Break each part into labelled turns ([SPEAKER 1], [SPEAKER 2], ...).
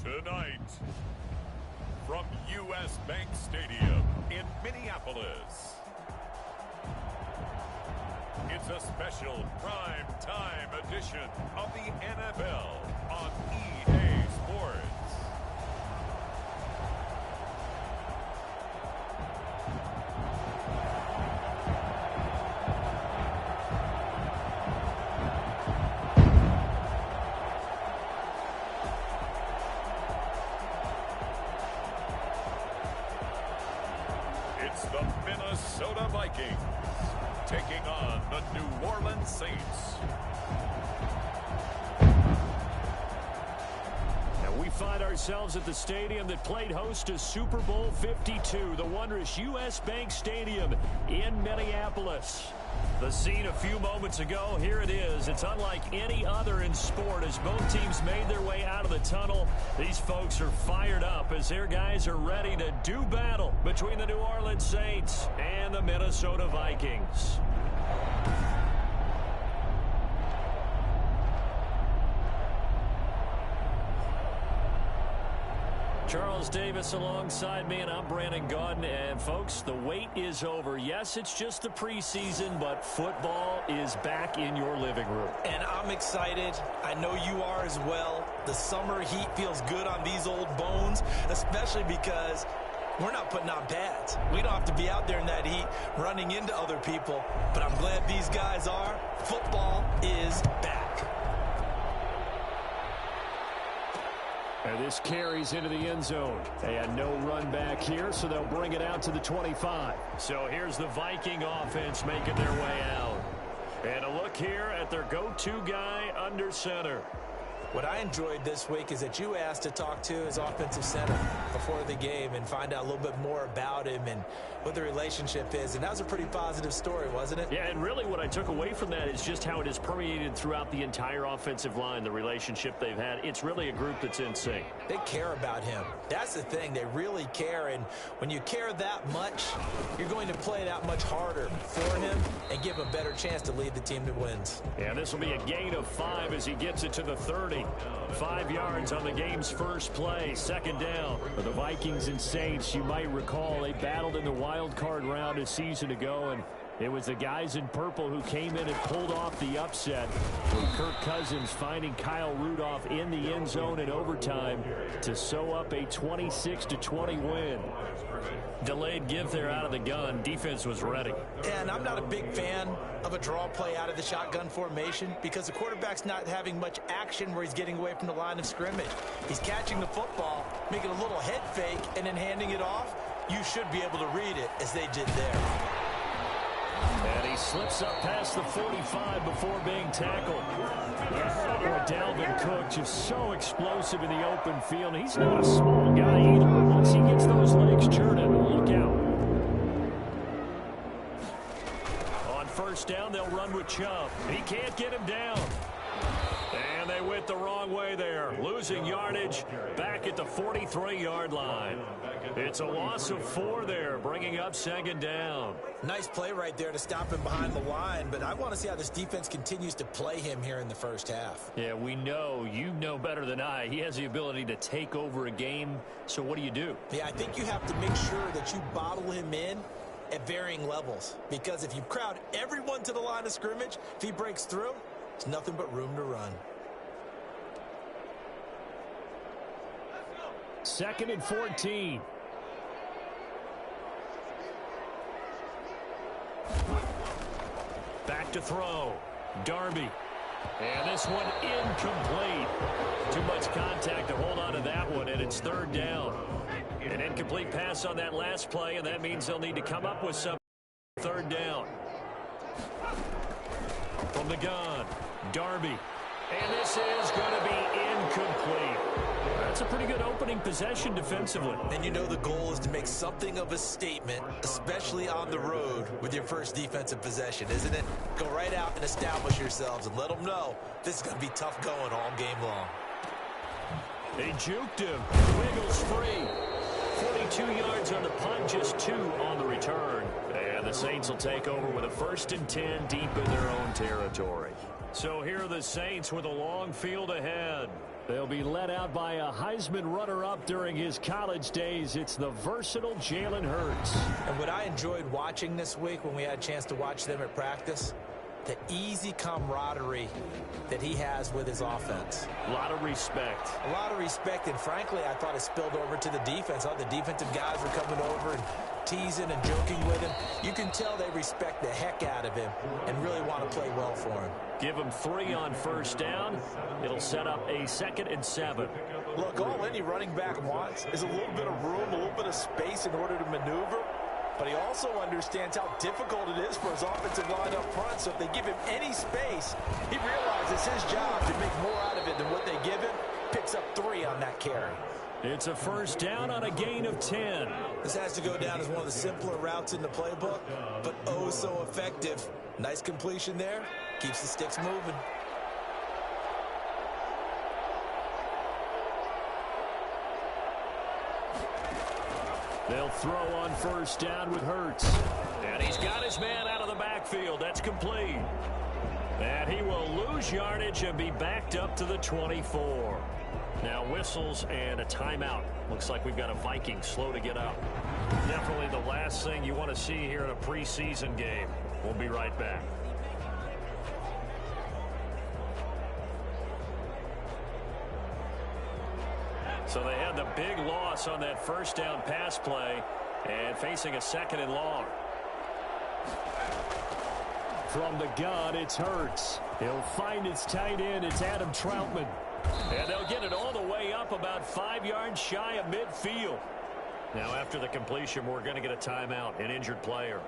[SPEAKER 1] Tonight, from U.S. Bank Stadium in Minneapolis, it's a special prime time edition of the NFL on EA Sports. It's the Minnesota Vikings taking on the New Orleans Saints.
[SPEAKER 2] And we find ourselves at the stadium that played host to Super Bowl 52, the wondrous U.S. Bank Stadium in Minneapolis. The scene a few moments ago, here it is. It's unlike any other in sport as both teams made their way out of the tunnel. These folks are fired up as their guys are ready to do battle between the New Orleans Saints and the Minnesota Vikings. Charles Davis alongside me, and I'm Brandon Gaudin. And folks, the wait is over. Yes, it's just the preseason, but football is back in your living room.
[SPEAKER 3] And I'm excited. I know you are as well. The summer heat feels good on these old bones, especially because we're not putting on pads. We don't have to be out there in that heat running into other people. But I'm glad these guys are. Football is back.
[SPEAKER 2] And this carries into the end zone. They had no run back here, so they'll bring it out to the 25. So here's the Viking offense making their way out. And a look here at their go-to guy under center.
[SPEAKER 3] What I enjoyed this week is that you asked to talk to his offensive center before the game and find out a little bit more about him and what the relationship is. And that was a pretty positive story, wasn't it?
[SPEAKER 2] Yeah, and really what I took away from that is just how it has permeated throughout the entire offensive line, the relationship they've had. It's really a group that's in sync.
[SPEAKER 3] They care about him. That's the thing. They really care. And when you care that much, you're going to play that much harder for him and give him a better chance to lead the team that wins.
[SPEAKER 2] Yeah, this will be a gain of 5 as he gets it to the 30. 5 yards on the game's first play. Second down for the Vikings and Saints. You might recall they battled in the wild card round a season ago, and it was the guys in purple who came in and pulled off the upset. Kirk Cousins finding Kyle Rudolph in the end zone in overtime to sew up a 26-20 win. Delayed give there out of the gun. Defense was ready.
[SPEAKER 3] And I'm not a big fan of a draw play out of the shotgun formation because the quarterback's not having much action where he's getting away from the line of scrimmage. He's catching the football, making a little head fake, and then handing it off. You should be able to read it as they did there.
[SPEAKER 2] And he slips up past the 45 before being tackled. Dalvin Cook just so explosive in the open field. He's not a small guy either. Once he gets those legs churning, look out. On first down, they'll run with Chubb. He can't get him down. And they went the wrong way there. Losing yardage back at the 43-yard line. It's a loss of 4 there, bringing up second down.
[SPEAKER 3] Nice play right there to stop him behind the line, but I want to see how this defense continues to play him here in the first half.
[SPEAKER 2] Yeah, we know, you know better than I, he has the ability to take over a game, so what do you do?
[SPEAKER 3] Yeah, I think you have to make sure that you bottle him in at varying levels, because if you crowd everyone to the line of scrimmage, if he breaks through, it's nothing but room to run.
[SPEAKER 2] Second and 14. Back to throw. Darby. And this one incomplete. Too much contact to hold on to that one, and It's third down. An incomplete pass on that last play, and that means they'll need to come up with some third down. From the gun, Darby. And this is going to be incomplete. That's a pretty good opening possession defensively.
[SPEAKER 3] And you know the goal is to make something of a statement, especially on the road with your first defensive possession, isn't it? Go right out and establish yourselves and let them know this is going to be tough going all game long.
[SPEAKER 2] They juked him. Wiggles free. 42 yards on the punt, just 2 on the return. And the Saints will take over with a 1st and 10 deep in their own territory. So here are the Saints with a long field ahead. They'll be led out by a Heisman runner-up during his college days. It's the versatile Jalen Hurts.
[SPEAKER 3] And what I enjoyed watching this week when we had a chance to watch them at practice, the easy camaraderie that he has with his offense.
[SPEAKER 2] A lot of respect.
[SPEAKER 3] A lot of respect, and frankly, I thought it spilled over to the defense. All the defensive guys were coming over and teasing and joking with him. You can tell they respect the heck out of him and really want to play well for him.
[SPEAKER 2] Give him 3 on first down. It'll set up a 2nd and 7.
[SPEAKER 3] Look, all any running back wants is a little bit of room, a little bit of space in order to maneuver. But he also understands how difficult it is for his offensive line up front. So if they give him any space, he realizes his job to make more out of it than what they give him. Picks up 3 on that carry.
[SPEAKER 2] It's a first down on a gain of 10.
[SPEAKER 3] This has to go down as one of the simpler routes in the playbook, but oh so effective. Nice completion there. Keeps the sticks moving.
[SPEAKER 2] They'll throw on first down with Hurts. And he's got his man out of the backfield. That's complete. And he will lose yardage and be backed up to the 24. Now whistles and a timeout. Looks like we've got a Vikings slow to get up. Definitely the last thing you want to see here in a preseason game. We'll be right back. So they had the big loss on that first down pass play and facing a 2nd and long. From the gun, it's Hurts. He'll find his tight end. It's Adam Troutman. And they'll get it all the way up about 5 yards shy of midfield. Now after the completion, we're going to get a timeout, an injured player.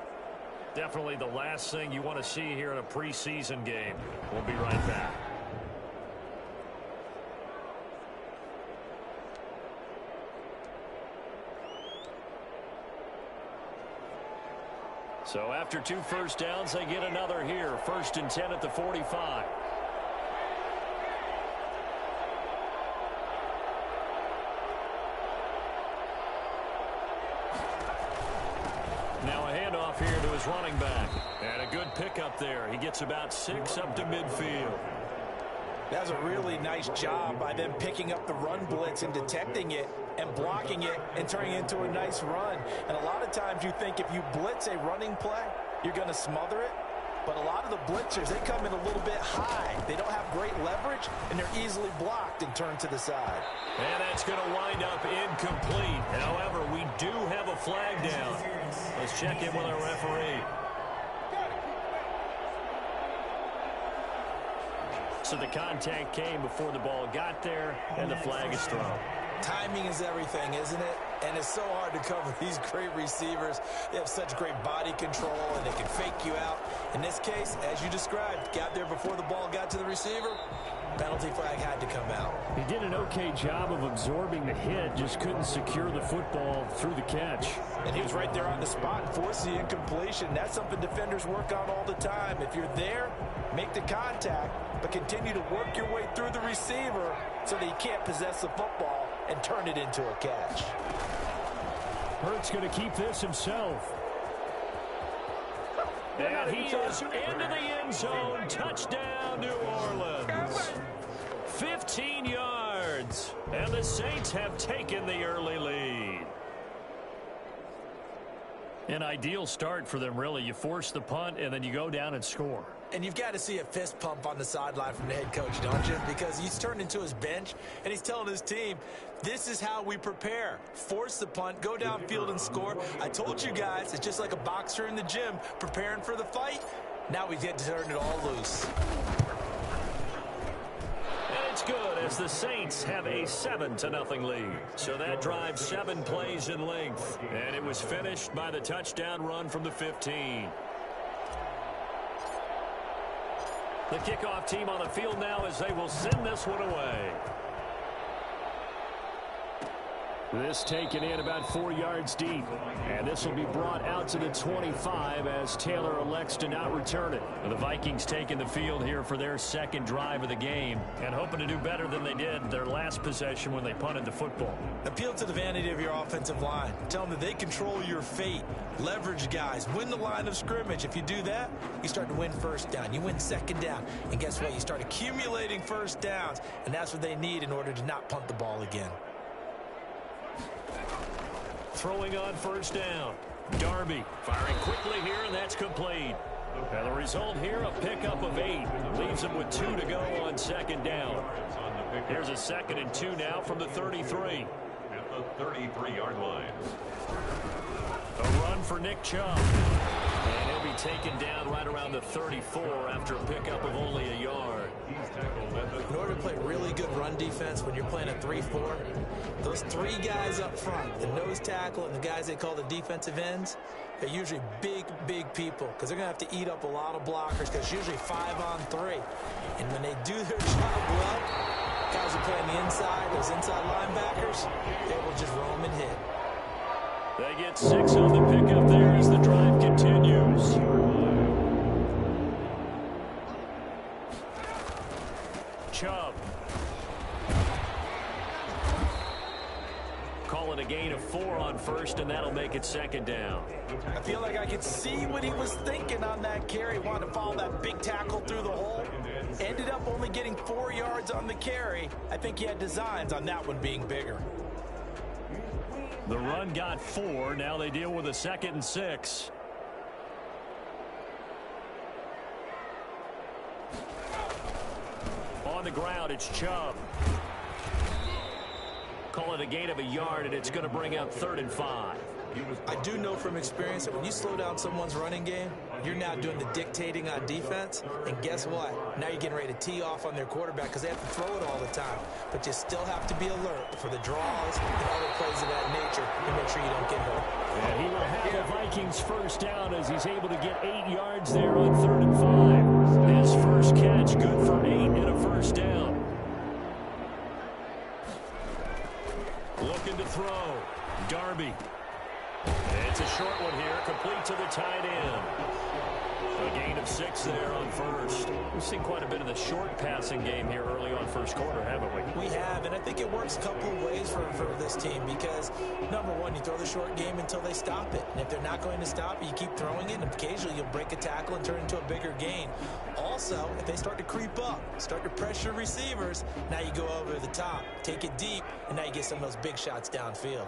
[SPEAKER 2] Definitely the last thing you want to see here in a preseason game. We'll be right back. So after 2 first downs, they get another here. 1st and 10 at the 45. Now a handoff here to his running back. And a good pickup there. He gets about 6 up to midfield.
[SPEAKER 3] That was a really nice job by them picking up the run blitz and detecting it and blocking it and turning it into a nice run. And a lot of times you think if you blitz a running play, you're going to smother it. But a lot of the blitzers, they come in a little bit high. They don't have great leverage, and they're easily blocked and turned to the side.
[SPEAKER 2] And that's going to wind up incomplete. However, we do have a flag down. Let's check in with our referee. So the contact came before the ball got there, and the flag is thrown.
[SPEAKER 3] Timing is everything, isn't it? And it's so hard to cover these great receivers. They have such great body control, and they can fake you out. In this case, as you described, got there before the ball got to the receiver. Penalty flag had to come out.
[SPEAKER 2] He did an okay job of absorbing the hit, just couldn't secure the football through the catch.
[SPEAKER 3] And he was right there on the spot and forced the incompletion. That's something defenders work on all the time. If you're there, make the contact, but continue to work your way through the receiver so that he can't possess the football and turn it into a catch.
[SPEAKER 2] Hurts going to keep this himself. And he is into the end zone. Touchdown, New Orleans. 15 yards. And the Saints have taken the early lead. An ideal start for them, really. You force the punt, and then you go down and score.
[SPEAKER 3] And you've got to see a fist pump on the sideline from the head coach, don't you? Because he's turned into his bench, and he's telling his team, this is how we prepare. Force the punt, go downfield and score. I told you guys, it's just like a boxer in the gym preparing for the fight. Now we get to turn it all loose.
[SPEAKER 2] And it's good as the Saints have a 7-0 lead. So that drive 7 plays in length. And it was finished by the touchdown run from the 15. The kickoff team on the field now as they will send this one away. This taken in about 4 yards deep. And this will be brought out to the 25 as Taylor elects to not return it. The Vikings taking the field here for their second drive of the game and hoping to do better than they did their last possession when they punted the football.
[SPEAKER 3] Appeal to the vanity of your offensive line. Tell them that they control your fate. Leverage guys. Win the line of scrimmage. If you do that, you start to win first down. You win second down. And guess what? You start accumulating first downs. And that's what they need in order to not punt the ball again.
[SPEAKER 2] Throwing on first down. Darby firing quickly here, and that's complete. And the result here, a pickup of 8. Leaves him with 2 to go on second down. Here's a 2nd and 2 now from the 33.
[SPEAKER 1] At the 33-yard line.
[SPEAKER 2] A run for Nick Chubb. And he'll be taken down right around the 34 after a pickup of only a yard.
[SPEAKER 3] In order to play really good run defense when you're playing a 3-4, those 3 guys up front, the nose tackle and the guys they call the defensive ends, they're usually big people because they're going to have to eat up a lot of blockers because it's usually 5 on 3. And when they do their job well, guys who play on the inside, those inside linebackers, they will just roam and hit.
[SPEAKER 2] They get 6 on the pickup there as the drive continues. Chubb. Call it a gain of 4 on first, and that'll make it second down.
[SPEAKER 3] I feel like I could see what he was thinking on that carry. Wanted to follow that big tackle through the hole. Ended up only getting 4 yards on the carry. I think he had designs on that one being bigger.
[SPEAKER 2] The run got 4. Now they deal with a 2nd and 6. On the ground, it's Chubb. Call it a gain of a yard, and it's going to bring up 3rd and 5.
[SPEAKER 3] I do know from experience that when you slow down someone's running game, you're now doing the dictating on defense. And guess what? Now you're getting ready to tee off on their quarterback because they have to throw it all the time. But you still have to be alert for the draws and other plays of that nature to make sure you don't get hurt.
[SPEAKER 2] And he will have the Vikings first down as he's able to get 8 yards there on 3rd and 5. His first catch, good for 8 and a first down. Looking to throw. Darby. It's a short one here, complete to the tight end. A gain of 6 there on first. We've seen quite a bit of the short passing game here early on first quarter, haven't we?
[SPEAKER 3] We have, and I think it works a couple of ways for this team because, number one, you throw the short game until they stop it. And if they're not going to stop it, you keep throwing it, and occasionally you'll break a tackle and turn it into a bigger gain. Also, if they start to creep up, start to pressure receivers, now you go over the top, take it deep, and now you get some of those big shots downfield.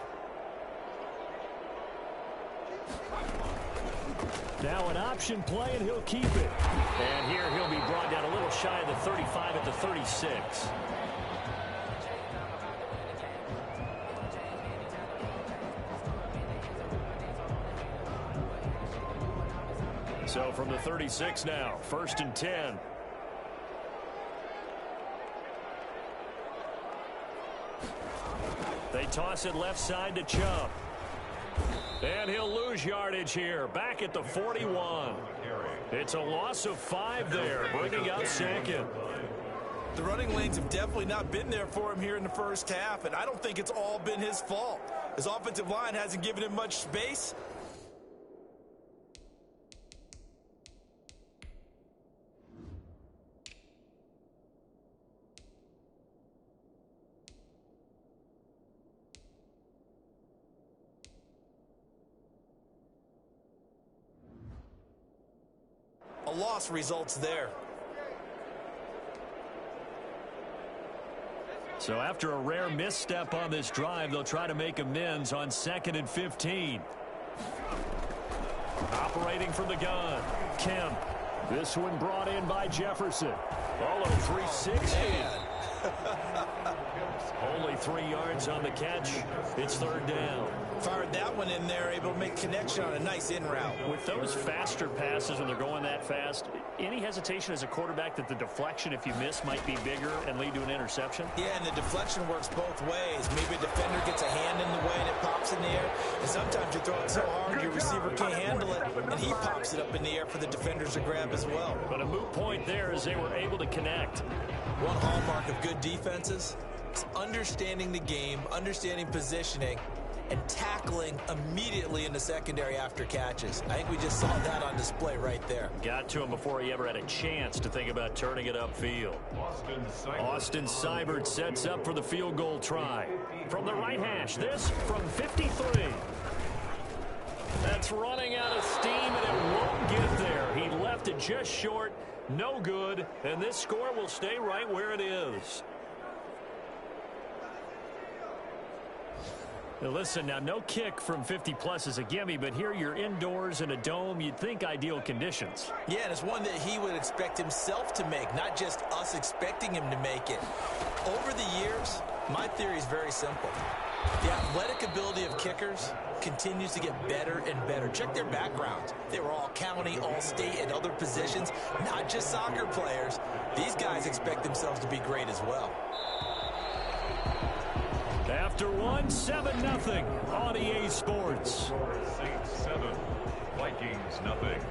[SPEAKER 2] Now an option play, and he'll keep it. And here he'll be brought down a little shy of the 35 at the 36. So from the 36 now, 1st and 10. They toss it left side to Chubb. And he'll lose yardage here, back at the 41. It's a loss of 5 there, bringing up 2nd.
[SPEAKER 3] The running lanes have definitely not been there for him here in the first half, and I don't think it's all been his fault. His offensive line hasn't given him much space. A loss results there.
[SPEAKER 2] So after a rare misstep on this drive, they'll try to make amends on 2nd and 15. Operating from the gun, Kemp. This one brought in by Jefferson. Oh, 360. Only 3 yards on the catch. It's third down.
[SPEAKER 3] Fired that one in there, able to make connection on a nice in route.
[SPEAKER 2] With those faster passes when they're going that fast, any hesitation as a quarterback that the deflection, if you miss, might be bigger and lead to an interception?
[SPEAKER 3] Yeah, and the deflection works both ways. Maybe a defender gets a hand in the way and it pops in the air. And sometimes you throw it so hard your receiver can't handle it, and he pops it up in the air for the defenders to grab as well.
[SPEAKER 2] But a moot point there as they were able to connect.
[SPEAKER 3] One hallmark of good defenses is understanding the game, understanding positioning, and tackling immediately in the secondary after catches. I think we just saw that on display right there.
[SPEAKER 2] Got to him before he ever had a chance to think about turning it upfield. Austin Seibert sets up for the field goal try. From the right hash, this from 53. That's running out of steam, and it won't get there. He left it just short, no good, and this score will stay right where it is. Now listen, now no kick from 50-plus is a gimme, but here you're indoors in a dome. You'd think ideal conditions.
[SPEAKER 3] Yeah, and it's one that he would expect himself to make, not just us expecting him to make it. Over the years, my theory is very simple. The athletic ability of kickers continues to get better and better. Check their backgrounds. They were all county, all state, and other positions, not just soccer players. These guys expect themselves to be great as well.
[SPEAKER 2] After one, 7-0 on EA Sports.
[SPEAKER 1] Saints 7, Vikings nothing.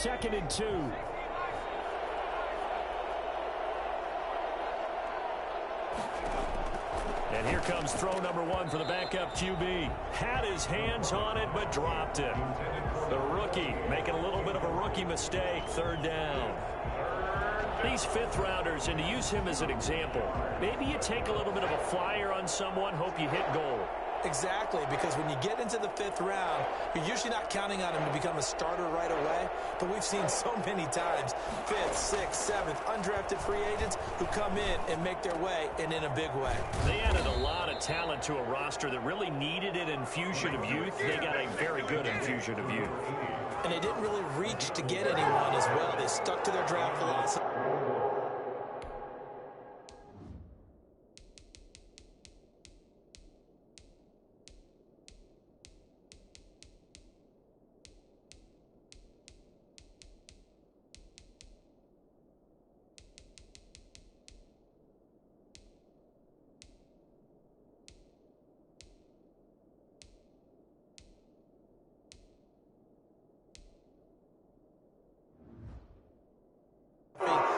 [SPEAKER 2] 2nd and 2. And here comes throw number 1 for the backup QB. Had his hands on it, but dropped it. The rookie making a little bit of a rookie mistake. 3rd down. These 5th-rounders, and to use him as an example, maybe you take a little bit of a flyer on someone, hope you hit goal.
[SPEAKER 3] Exactly, because when you get into the 5th round, you're usually not counting on him to become a starter right away. But we've seen so many times, 5th, 6th, 7th, undrafted free agents who come in and make their way, and in a big way.
[SPEAKER 2] They added a lot of talent to a roster that really needed an infusion of youth. They got a very good infusion of youth.
[SPEAKER 3] And they didn't really reach to get anyone as well. They stuck to their draft philosophy.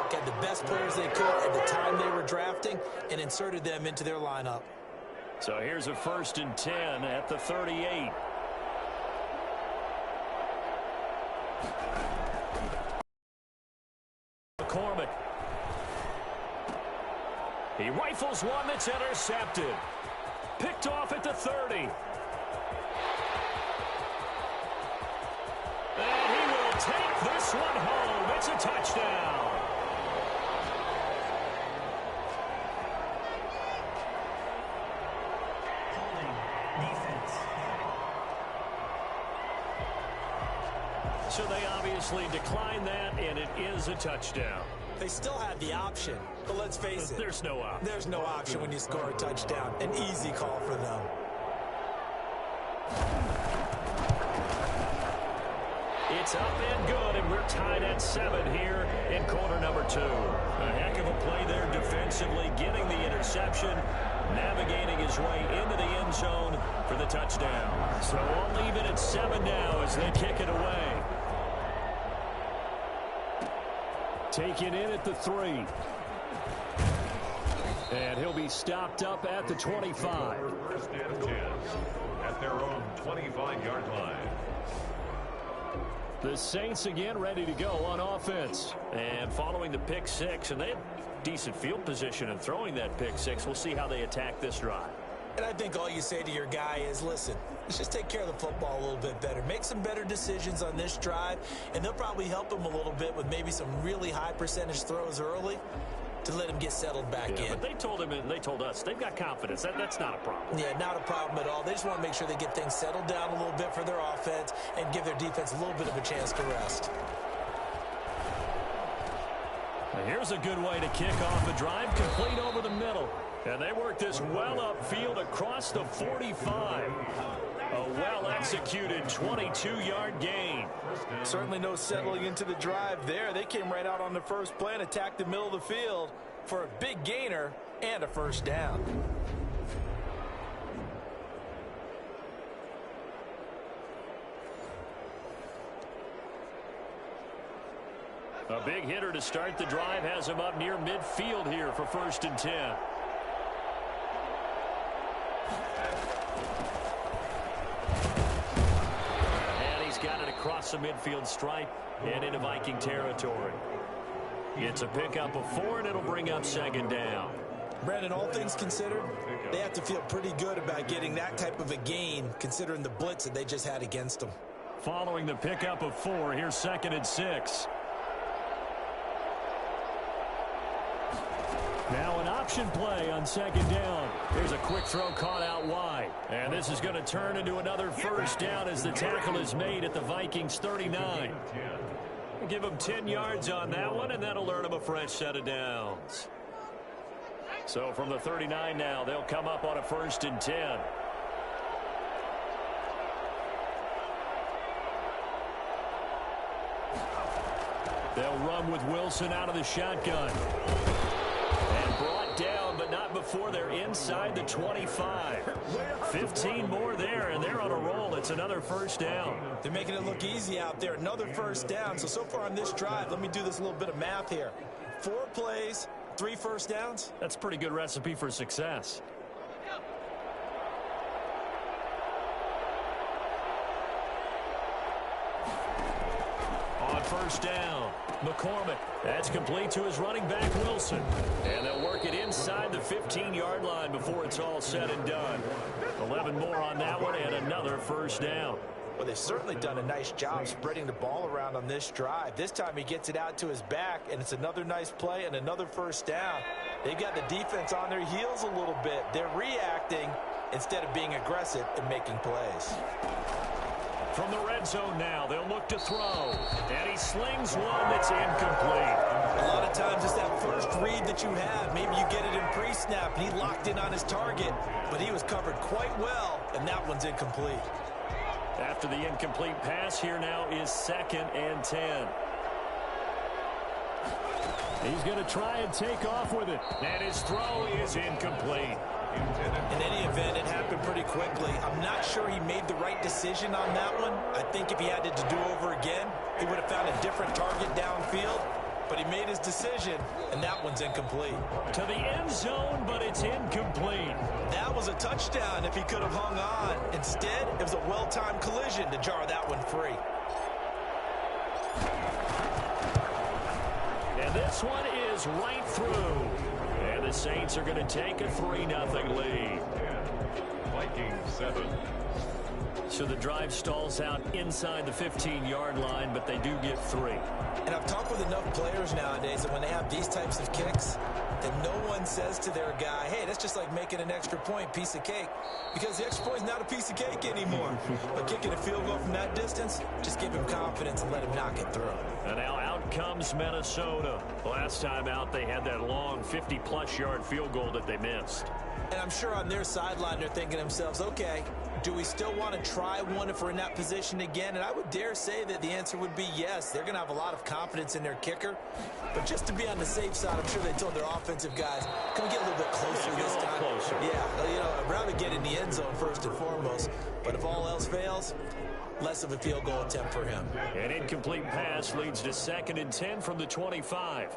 [SPEAKER 3] Got the best players they could at the time they were drafting and inserted them into their lineup.
[SPEAKER 2] So here's a 1st and 10 at the 38. McCormick. He rifles one that's intercepted. Picked off at the 30. And he will take this one home. It's a touchdown. So they obviously declined that, and it is a touchdown.
[SPEAKER 3] They still have the option, but let's face it.
[SPEAKER 2] There's no option.
[SPEAKER 3] There's no option when you score a touchdown. An easy call for them.
[SPEAKER 2] It's up and good, and we're tied at 7 here in quarter number 2. A heck of a play there defensively, getting the interception, navigating his way into the end zone for the touchdown. So we'll leave it at 7 now as they kick it away. Taken in at the 3. And he'll be stopped up at the 25.
[SPEAKER 1] 1st and 10 at their own 25-yard line.
[SPEAKER 2] The Saints again ready to go on offense. And following the pick 6, and they had decent field position in throwing that pick 6. We'll see how they attack this drive.
[SPEAKER 3] And I think all you say to your guy is, listen, let's just take care of the football a little bit better. Make some better decisions on this drive, and they'll probably help him a little bit with maybe some really high percentage throws early to let him get settled back in.
[SPEAKER 2] But they told him and they told us they've got confidence. That's not a problem.
[SPEAKER 3] Yeah, not a problem at all. They just want to make sure they get things settled down a little bit for their offense and give their defense a little bit of a chance to rest.
[SPEAKER 2] Here's a good way to kick off a drive, complete over the middle. And they work this well upfield across the 45. A well-executed 22-yard gain.
[SPEAKER 3] Certainly no settling into the drive there. They came right out on the first play and attacked the middle of the field for a big gainer and a 1st down.
[SPEAKER 2] A big hitter to start the drive has him up near midfield here for 1st and 10. And he's got it across the midfield stripe and into Viking territory. It's a pickup of 4, and it'll bring up 2nd down.
[SPEAKER 3] Brandon, all things considered, they have to feel pretty good about getting that type of a gain considering the blitz that they just had against them.
[SPEAKER 2] Following the pickup of 4, here's 2nd and 6. Now an option play on 2nd down. Here's a quick throw caught out wide. And this is going to turn into another 1st down as the tackle is made at the Vikings 39. Give them 10 yards on that one, and that'll earn them a fresh set of downs. So from the 39 now, they'll come up on a 1st and 10. They'll run with Wilson out of the shotgun. And brought down, but not before they're inside the 25. 15 more there, and they're on a roll. It's It's another first down.
[SPEAKER 3] They're making it look easy out there. Another first down. So far on this drive, let me do this little bit of math here. 4 plays, 3 first downs.
[SPEAKER 2] That's a pretty good recipe for success. On first down, McCormick. That's complete to his running back, Wilson. And they'll work it inside the 15-yard line before it's all said and done. 11 more on that one and another first down.
[SPEAKER 3] Well, they've certainly done a nice job spreading the ball around on this drive. This time he gets it out to his back, and it's another nice play and another first down. They've got the defense on their heels a little bit. They're reacting instead of being aggressive and making plays.
[SPEAKER 2] From the red zone now, they'll look to throw. And he slings one that's incomplete.
[SPEAKER 3] A lot of times it's that first read that you have. Maybe you get it in pre-snap, and he locked in on his target. But he was covered quite well, and that one's incomplete.
[SPEAKER 2] After the incomplete pass, here now is 2nd and 10. He's going to try and take off with it. And his throw is incomplete.
[SPEAKER 3] In any event, it happened pretty quickly. I'm not sure he made the right decision on that one. I think if he had it to do over again, he would have found a different target downfield. But he made his decision, and that one's incomplete.
[SPEAKER 2] To the end zone, but it's incomplete.
[SPEAKER 3] That was a touchdown if he could have hung on. Instead, it was a well-timed collision to jar that one free.
[SPEAKER 2] And this one is right through. And the Saints are going to take a 3-0 lead.
[SPEAKER 1] Vikings 7.
[SPEAKER 2] So the drive stalls out inside the 15-yard line, but they do get 3.
[SPEAKER 3] And I've talked with enough players nowadays that when they have these types of kicks, that no one says to their guy, hey, that's just like making an extra point, piece of cake. Because the extra point is not a piece of cake anymore. But kicking a field goal from that distance, just give him confidence and let him knock it through.
[SPEAKER 2] And now out comes Minnesota. Last time out, they had that long 50-plus yard field goal that they missed.
[SPEAKER 3] And I'm sure on their sideline, they're thinking to themselves, okay, do we still want to try one if we're in that position again? And I would dare say that the answer would be yes. They're going to have a lot of confidence in their kicker. But just to be on the safe side, I'm sure they told their offensive guys, can we get a little bit closer this time?
[SPEAKER 2] Closer.
[SPEAKER 3] Yeah, you know, I'd rather get in the end zone first and foremost. But if all else fails, less of a field goal attempt for him.
[SPEAKER 2] An incomplete pass leads to 2nd and 10 from the 25.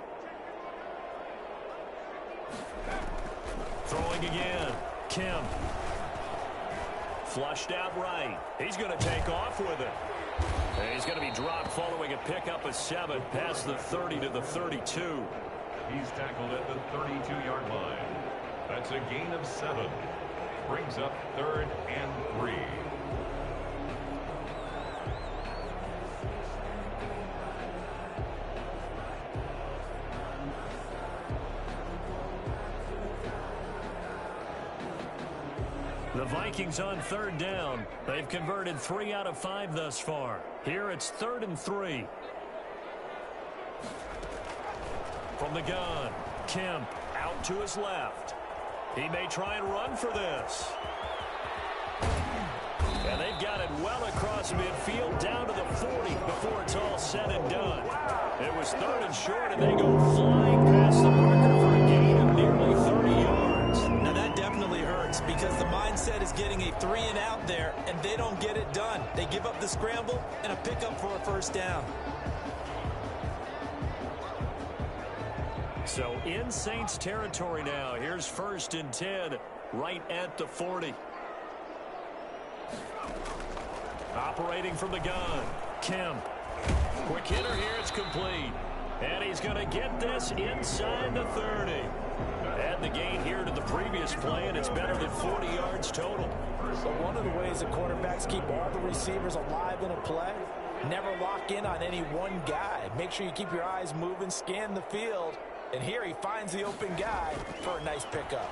[SPEAKER 2] Throwing again. Kim. Flushed out right. He's going to take off with it. And he's going to be dropped following a pickup of 7 past the 30 to the 32.
[SPEAKER 1] He's tackled at the 32-yard line. That's a gain of 7. Brings up 3rd and 3.
[SPEAKER 2] The Vikings on 3rd down. They've converted 3 out of 5 thus far. Here it's 3rd and 3. From the gun, Kemp out to his left. He may try and run for this. And they've got it well across midfield down to the 40 before it's all said and done. It was 3rd and short, and they go flying past the marker for a gain of nearly 30 yards.
[SPEAKER 3] Now that definitely hurts because the mindset is getting a 3 and out there, and they don't get it done. They give up the scramble and a pickup for a first down.
[SPEAKER 2] So in Saints territory now. Here's 1st and 10 right at the 40. Operating from the gun, Kemp. Quick hitter here, it's complete. And he's going to get this inside the 30. Add the gain here to the previous play, and it's better than 40 yards total.
[SPEAKER 3] So one of the ways that quarterbacks keep all the receivers alive in a play, never lock in on any one guy. Make sure you keep your eyes moving, scan the field, and here he finds the open guy for a nice pickup.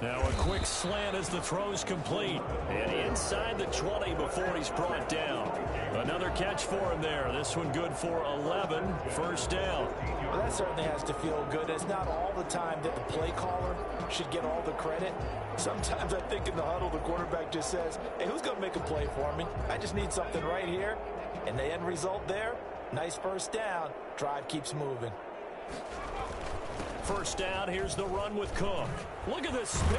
[SPEAKER 2] Now a quick slant as the throw's complete. And inside the 20 before he's brought down. Another catch for him there. This one good for 11. First down.
[SPEAKER 3] Well, that certainly has to feel good. It's not all the time that the play caller should get all the credit. Sometimes I think in the huddle the quarterback just says, hey, who's going to make a play for me? I just need something right here. And the end result there, nice first down. Drive keeps moving.
[SPEAKER 2] First down, here's the run with Cook. Look at the spin.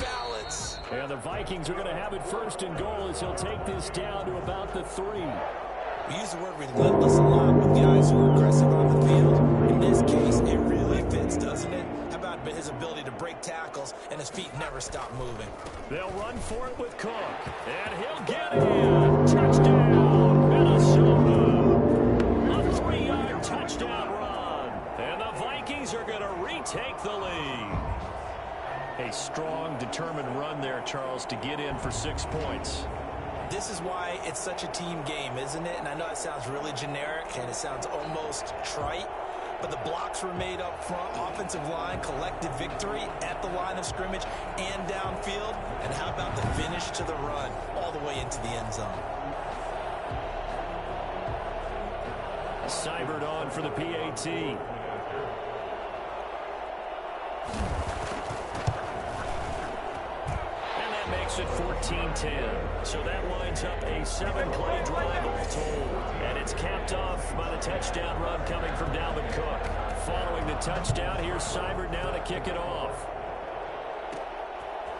[SPEAKER 3] Balance pass.
[SPEAKER 2] And the Vikings are going to have it first and goal as he'll take this down to about the 3.
[SPEAKER 3] We use the word relentless a lot with guys who are aggressive on the field. In this case, it really fits, doesn't it? How about his ability to break tackles and his feet never stop moving?
[SPEAKER 2] They'll run for it with Cook. And he'll get in. Touchdown, Minnesota. A 3-yard touchdown run. And the Vikings are going to retake the lead. A strong, determined run there, Charles, to get in for 6 points.
[SPEAKER 3] This is why it's such a team game, isn't it? And I know it sounds really generic and it sounds almost trite, but the blocks were made up front. Offensive line, collected victory at the line of scrimmage and downfield. And how about the finish to the run all the way into the end zone?
[SPEAKER 2] Seibert on for the PAT. Makes it 14-10. So that winds up a 7-play drive all told. And it's capped off by the touchdown run coming from Dalvin Cook. Following the touchdown, here's Seibert now to kick it off.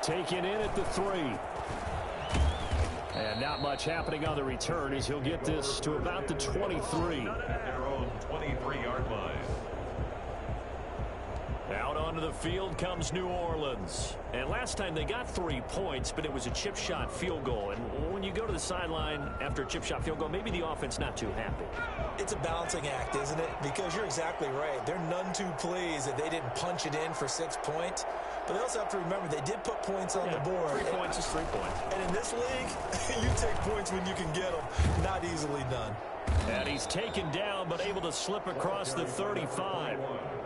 [SPEAKER 2] Taken in at the 3. And not much happening on the return as he'll get this to about the 23.
[SPEAKER 1] Their own 23-yard line.
[SPEAKER 2] Out onto the field comes New Orleans. And last time they got 3 points, but it was a chip shot field goal. And when you go to the sideline after a chip shot field goal, maybe the offense not too happy.
[SPEAKER 3] It's a balancing act, isn't it? Because you're exactly right. They're none too pleased that they didn't punch it in for 6 points. But they also have to remember they did put points on the board.
[SPEAKER 2] 3 points is 3 points.
[SPEAKER 3] And in this league, you take points when you can get them. Not easily done.
[SPEAKER 2] And he's taken down, but able to slip across the 35.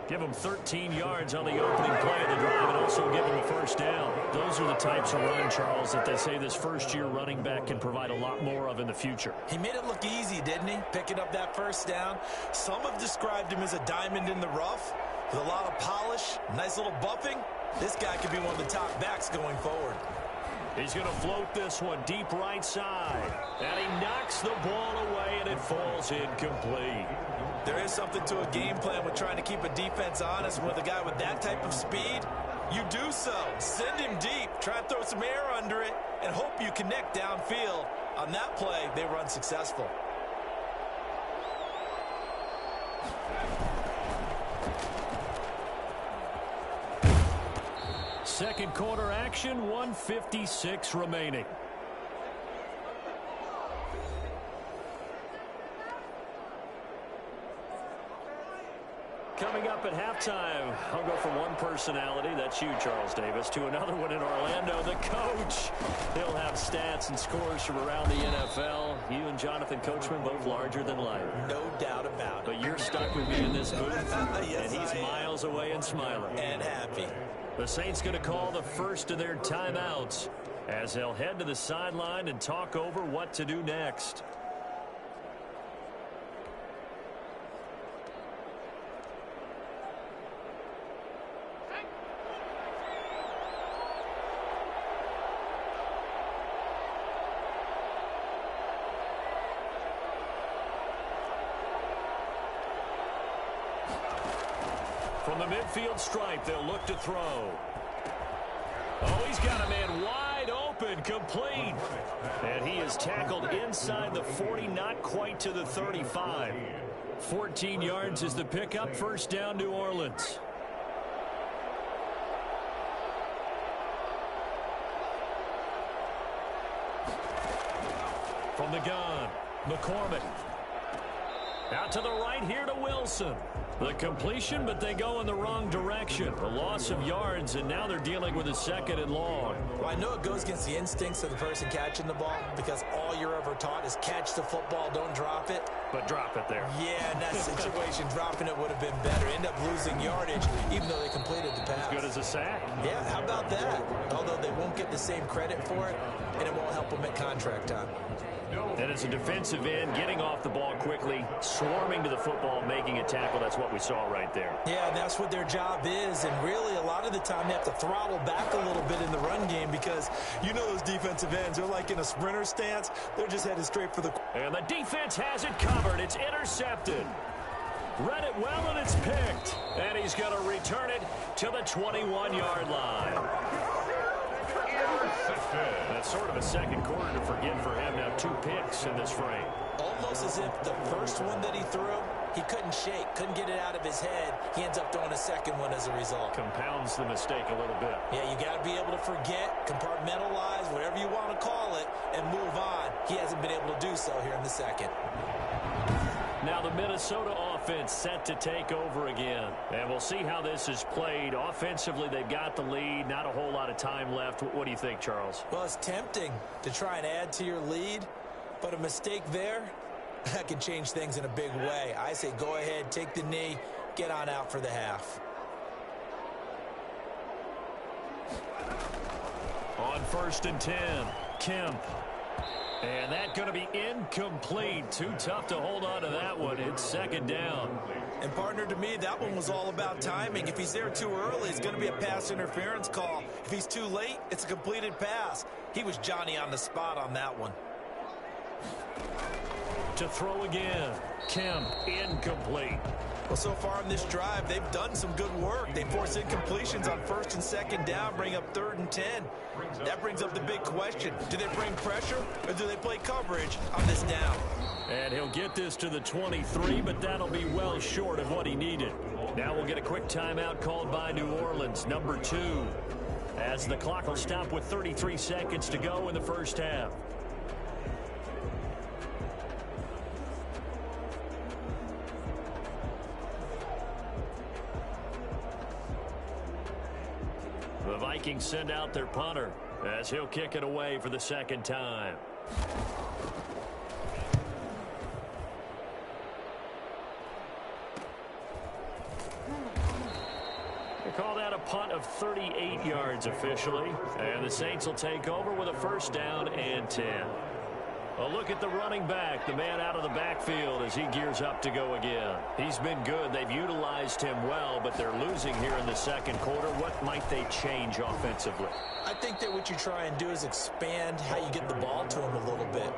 [SPEAKER 2] Give him 13 yards on the opening play of the drive and also give him a first down. Those are the types of run, Charles, that they say this first-year running back can provide a lot more of in the future.
[SPEAKER 3] He made it look easy, didn't he? Picking up that first down. Some have described him as a diamond in the rough with a lot of polish, nice little buffing. This guy could be one of the top backs going forward.
[SPEAKER 2] He's going to float this one deep right side. And he knocks the ball away, and it falls incomplete.
[SPEAKER 3] There is something to a game plan with trying to keep a defense honest with a guy with that type of speed. You do so. Send him deep. Try and throw some air under it and hope you connect downfield. On that play, they run successful.
[SPEAKER 2] Second quarter action, 1:56 remaining. Coming up at halftime, I'll go from one personality, that's you, Charles Davis, to another one in Orlando, the coach. He'll have stats and scores from around the NFL. You and Jonathan Coachman, both larger than life.
[SPEAKER 3] No doubt about it.
[SPEAKER 2] But you're stuck with me in this booth,
[SPEAKER 3] yes,
[SPEAKER 2] and he's miles away and smiling.
[SPEAKER 3] And happy.
[SPEAKER 2] The Saints going to call the first of their timeouts as they'll head to the sideline and talk over what to do next. From the midfield stripe, they'll look to throw. Oh, he's got a man wide open, complete. And he is tackled inside the 40, not quite to the 35. 14 yards is the pickup, first down, New Orleans. From the gun, McCormick. Out to the right here to Wilson. The completion, but they go in the wrong direction. A loss of yards, and now they're dealing with a second and long.
[SPEAKER 3] Well, I know it goes against the instincts of the person catching the ball because all you're ever taught is catch the football, don't drop it.
[SPEAKER 2] But drop it there.
[SPEAKER 3] Yeah, in that situation, dropping it would have been better. End up losing yardage, even though they completed the pass.
[SPEAKER 2] As good as a sack.
[SPEAKER 3] Yeah, how about that? Although they won't get the same credit for it, and it won't help them at contract time.
[SPEAKER 2] And as a defensive end, getting off the ball quickly, swarming to the football, making a tackle, that's what we saw right there.
[SPEAKER 3] Yeah, that's what their job is, and really a lot of the time they have to throttle back a little bit in the run game because you know those defensive ends, they're like in a sprinter stance. They're just headed straight for the...
[SPEAKER 2] And the defense has it covered. It's intercepted. Read it well, and it's picked. And he's going to return it to the 21-yard line. It's sort of a second quarter to forget for him. Now 2 picks in this frame.
[SPEAKER 3] Almost as if the first one that he threw, he couldn't shake, couldn't get it out of his head. He ends up throwing a second one as a result.
[SPEAKER 2] Compounds the mistake a little bit.
[SPEAKER 3] Yeah, you got to be able to forget, compartmentalize, whatever you want to call it, and move on. He hasn't been able to do so here in the second.
[SPEAKER 2] Now the Minnesota offense set to take over again. And we'll see how this is played. Offensively, they've got the lead. Not a whole lot of time left. What do you think, Charles?
[SPEAKER 3] Well, it's tempting to try and add to your lead, but a mistake there, that can change things in a big way. I say go ahead, take the knee, get on out for the half.
[SPEAKER 2] On 1st and 10, Kemp. And that's going to be incomplete. Too tough to hold on to that one. It's 2nd down.
[SPEAKER 3] And, partner, to me, that one was all about timing. If he's there too early, it's going to be a pass interference call. If he's too late, it's a completed pass. He was Johnny on the spot on that one.
[SPEAKER 2] To throw again. Kemp, incomplete.
[SPEAKER 3] Well, so far in this drive, they've done some good work. They force incompletions on 1st and 2nd down, bring up 3rd and 10. That brings up the big question. Do they bring pressure or do they play coverage on this down?
[SPEAKER 2] And he'll get this to the 23, but that'll be well short of what he needed. Now we'll get a quick timeout called by New Orleans, number 2, as the clock will stop with 33 seconds to go in the first half. The Vikings send out their punter as he'll kick it away for the 2nd time. They call that a punt of 38 yards officially. And the Saints will take over with a 1st down and 10. A look at the running back, the man out of the backfield as he gears up to go again. He's been good. They've utilized him well, but they're losing here in the 2nd quarter. What might they change offensively?
[SPEAKER 3] I think that what you try and do is expand how you get the ball to him a little bit.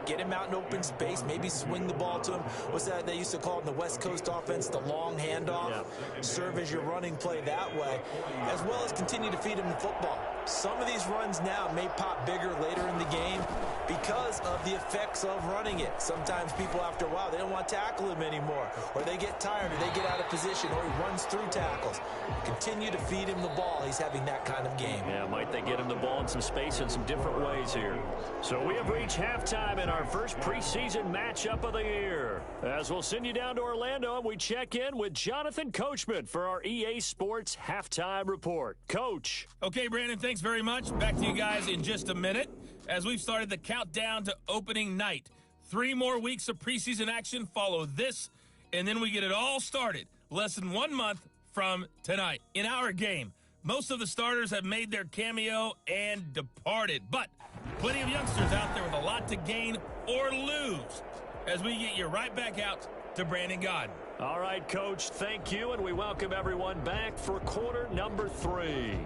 [SPEAKER 3] Get him out in open space, maybe swing the ball to him. What's that they used to call it in the West Coast offense, the long handoff? Yeah. Serve as your running play that way, as well as continue to feed him the football. Some of these runs now may pop bigger later in the game because of the effects of running it. Sometimes people, after a while, they don't want to tackle him anymore, or they get tired, or they get out of position, or he runs through tackles. Continue to feed him the ball. He's having that kind of game.
[SPEAKER 2] Yeah, might they get him the ball in some space in some different ways here. So we have reached halftime in our first preseason matchup of the year. As we'll send you down to Orlando, and we check in with Jonathan Coachman for our EA Sports Halftime Report. Coach.
[SPEAKER 4] Okay, Brandon, thanks very much. Back to you guys in just a minute as we've started the countdown to opening night. 3 more weeks of preseason action follow this, and then we get it all started less than 1 month from tonight. In our game, most of the starters have made their cameo and departed, but plenty of youngsters out there with a lot to gain or lose as we get you right back out to Brandon Godden.
[SPEAKER 2] All right, Coach, thank you, and we welcome everyone back for quarter number 3.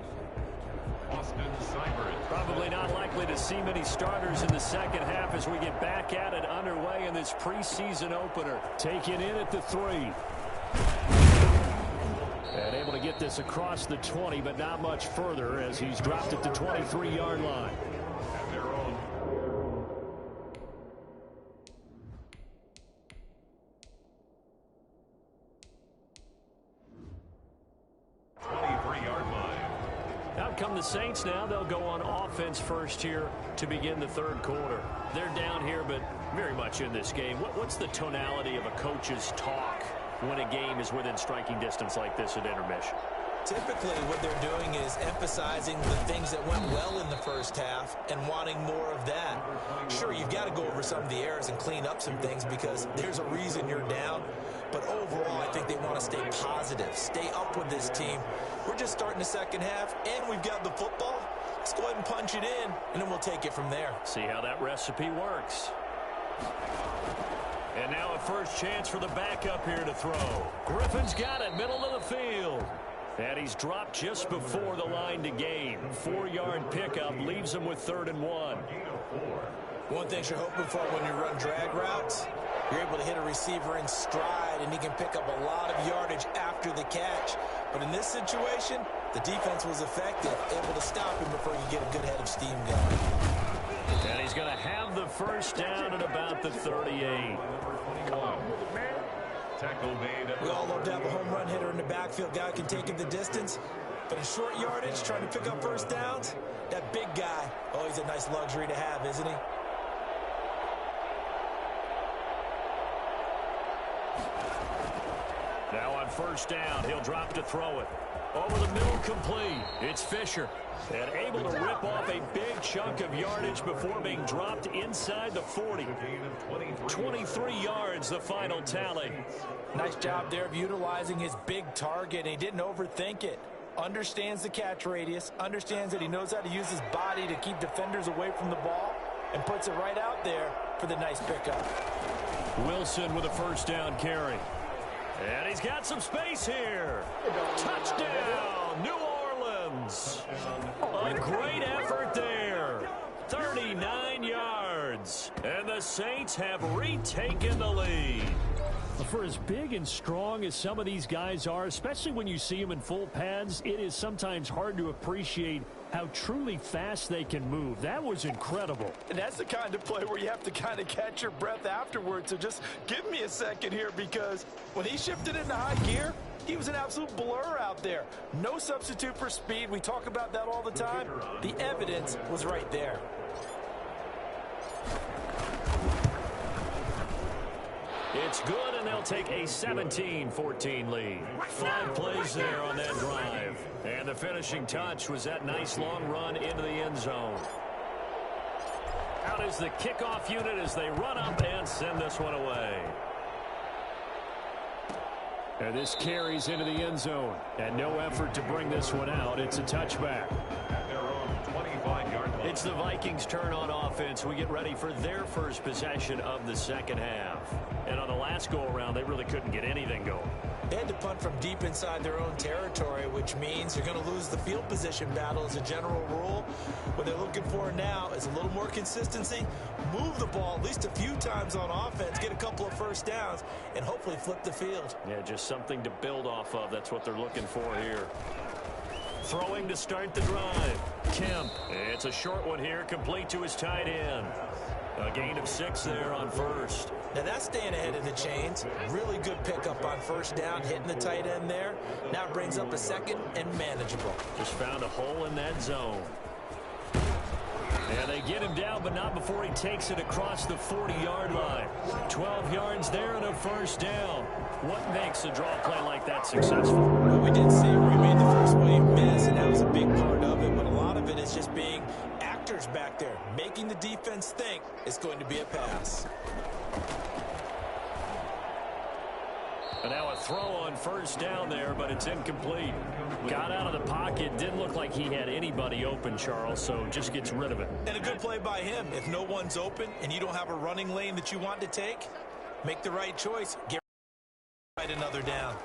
[SPEAKER 2] Probably not likely to see many starters in the 2nd half as we get back at it underway in this preseason opener. Taken in at the 3. And able to get this across the 20, but not much further as he's dropped at the 23-yard line. Come the Saints now. They'll go on offense first here to begin the 3rd quarter. They're down here, but very much in this game. What's the tonality of a coach's talk when a game is within striking distance like this at intermission?
[SPEAKER 3] Typically, what they're doing is emphasizing the things that went well in the first half and wanting more of that. Sure, you've got to go over some of the errors and clean up some things because there's a reason you're down. But overall, I think they want to stay positive, stay up with this team. We're just starting the 2nd half, and we've got the football. Let's go ahead and punch it in, and then we'll take it from there.
[SPEAKER 2] See how that recipe works. And now a first chance for the backup here to throw. Griffin's got it, middle of the field. And he's dropped just before the line to gain. 4-yard pickup leaves him with 3rd and 1.
[SPEAKER 3] One thing you're hoping for when you run drag routes, you're able to hit a receiver in stride, and he can pick up a lot of yardage after the catch. But in this situation, The defense was effective, able to stop him before he could get a good head of steam going.
[SPEAKER 2] And he's going to have the first down at about the 38.
[SPEAKER 3] We all love to have a home run hitter in the backfield. Guy can take it the distance. But in short yardage, trying to pick up first downs, that big guy, oh, he's a nice luxury to have, isn't he?
[SPEAKER 2] Now on first down, he'll drop to throw it. Over the middle, complete. It's Fisher. And able to rip off a big chunk of yardage before being dropped inside the 40. 23 yards, the final tally.
[SPEAKER 3] Nice job there of utilizing his big target. He didn't overthink it. Understands the catch radius, understands that he knows how to use his body to keep defenders away from the ball, and puts it right out there for the nice pickup.
[SPEAKER 2] Wilson with a first down carry. And he's got some space here. Touchdown, New Orleans. A great effort there. 39 yards. And the Saints have retaken the lead. For as big and strong as some of these guys are, especially when you see them in full pads, it is sometimes hard to appreciate how truly fast they can move. That was incredible.
[SPEAKER 3] And that's the kind of play where you have to kind of catch your breath afterwards. So just give me a second here, because when he shifted into high gear, he was an absolute blur out there. No substitute for speed. We talk about that all the time. The evidence was right there.
[SPEAKER 2] It's good, and they'll take a 17-14 lead. 5 plays there on that drive. And the finishing touch was that nice long run into the end zone. Out is the kickoff unit as they run up and send this one away. And this carries into the end zone. And no effort to bring this one out. It's a touchback. It's the Vikings' turn on offense. We get ready for their first possession of the second half. And on the last go-around, they really couldn't get anything going.
[SPEAKER 3] They had to punt from deep inside their own territory, which means they're going to lose the field position battle as a general rule. What they're looking for now is a little more consistency, move the ball at least a few times on offense, get a couple of first downs, and hopefully flip the field.
[SPEAKER 2] Yeah, just something to build off of. That's what they're looking for here. Throwing to start the drive. Kemp. It's a short one here, complete to his tight end. A gain of 6 there on first.
[SPEAKER 3] Now that's staying ahead of the chains. Really good pickup on first down, hitting the tight end there. Now it brings up a second and manageable.
[SPEAKER 2] Just found a hole in that zone. And they get him down, but not before he takes it across the 40-yard line. 12 yards there and a first down. What makes a draw play like that successful?
[SPEAKER 3] Well, we did see where he made the first wave miss, and that was a big part of it. But a lot of it is just being actors back there, making the defense think it's going to be a pass.
[SPEAKER 2] And now a throw on first down there, but it's incomplete. Got out of the pocket. Didn't look like he had anybody open, Charles, so just gets rid of it.
[SPEAKER 3] And a good play by him. If no one's open and you don't have a running lane that you want to take, make the right choice. Get right another down.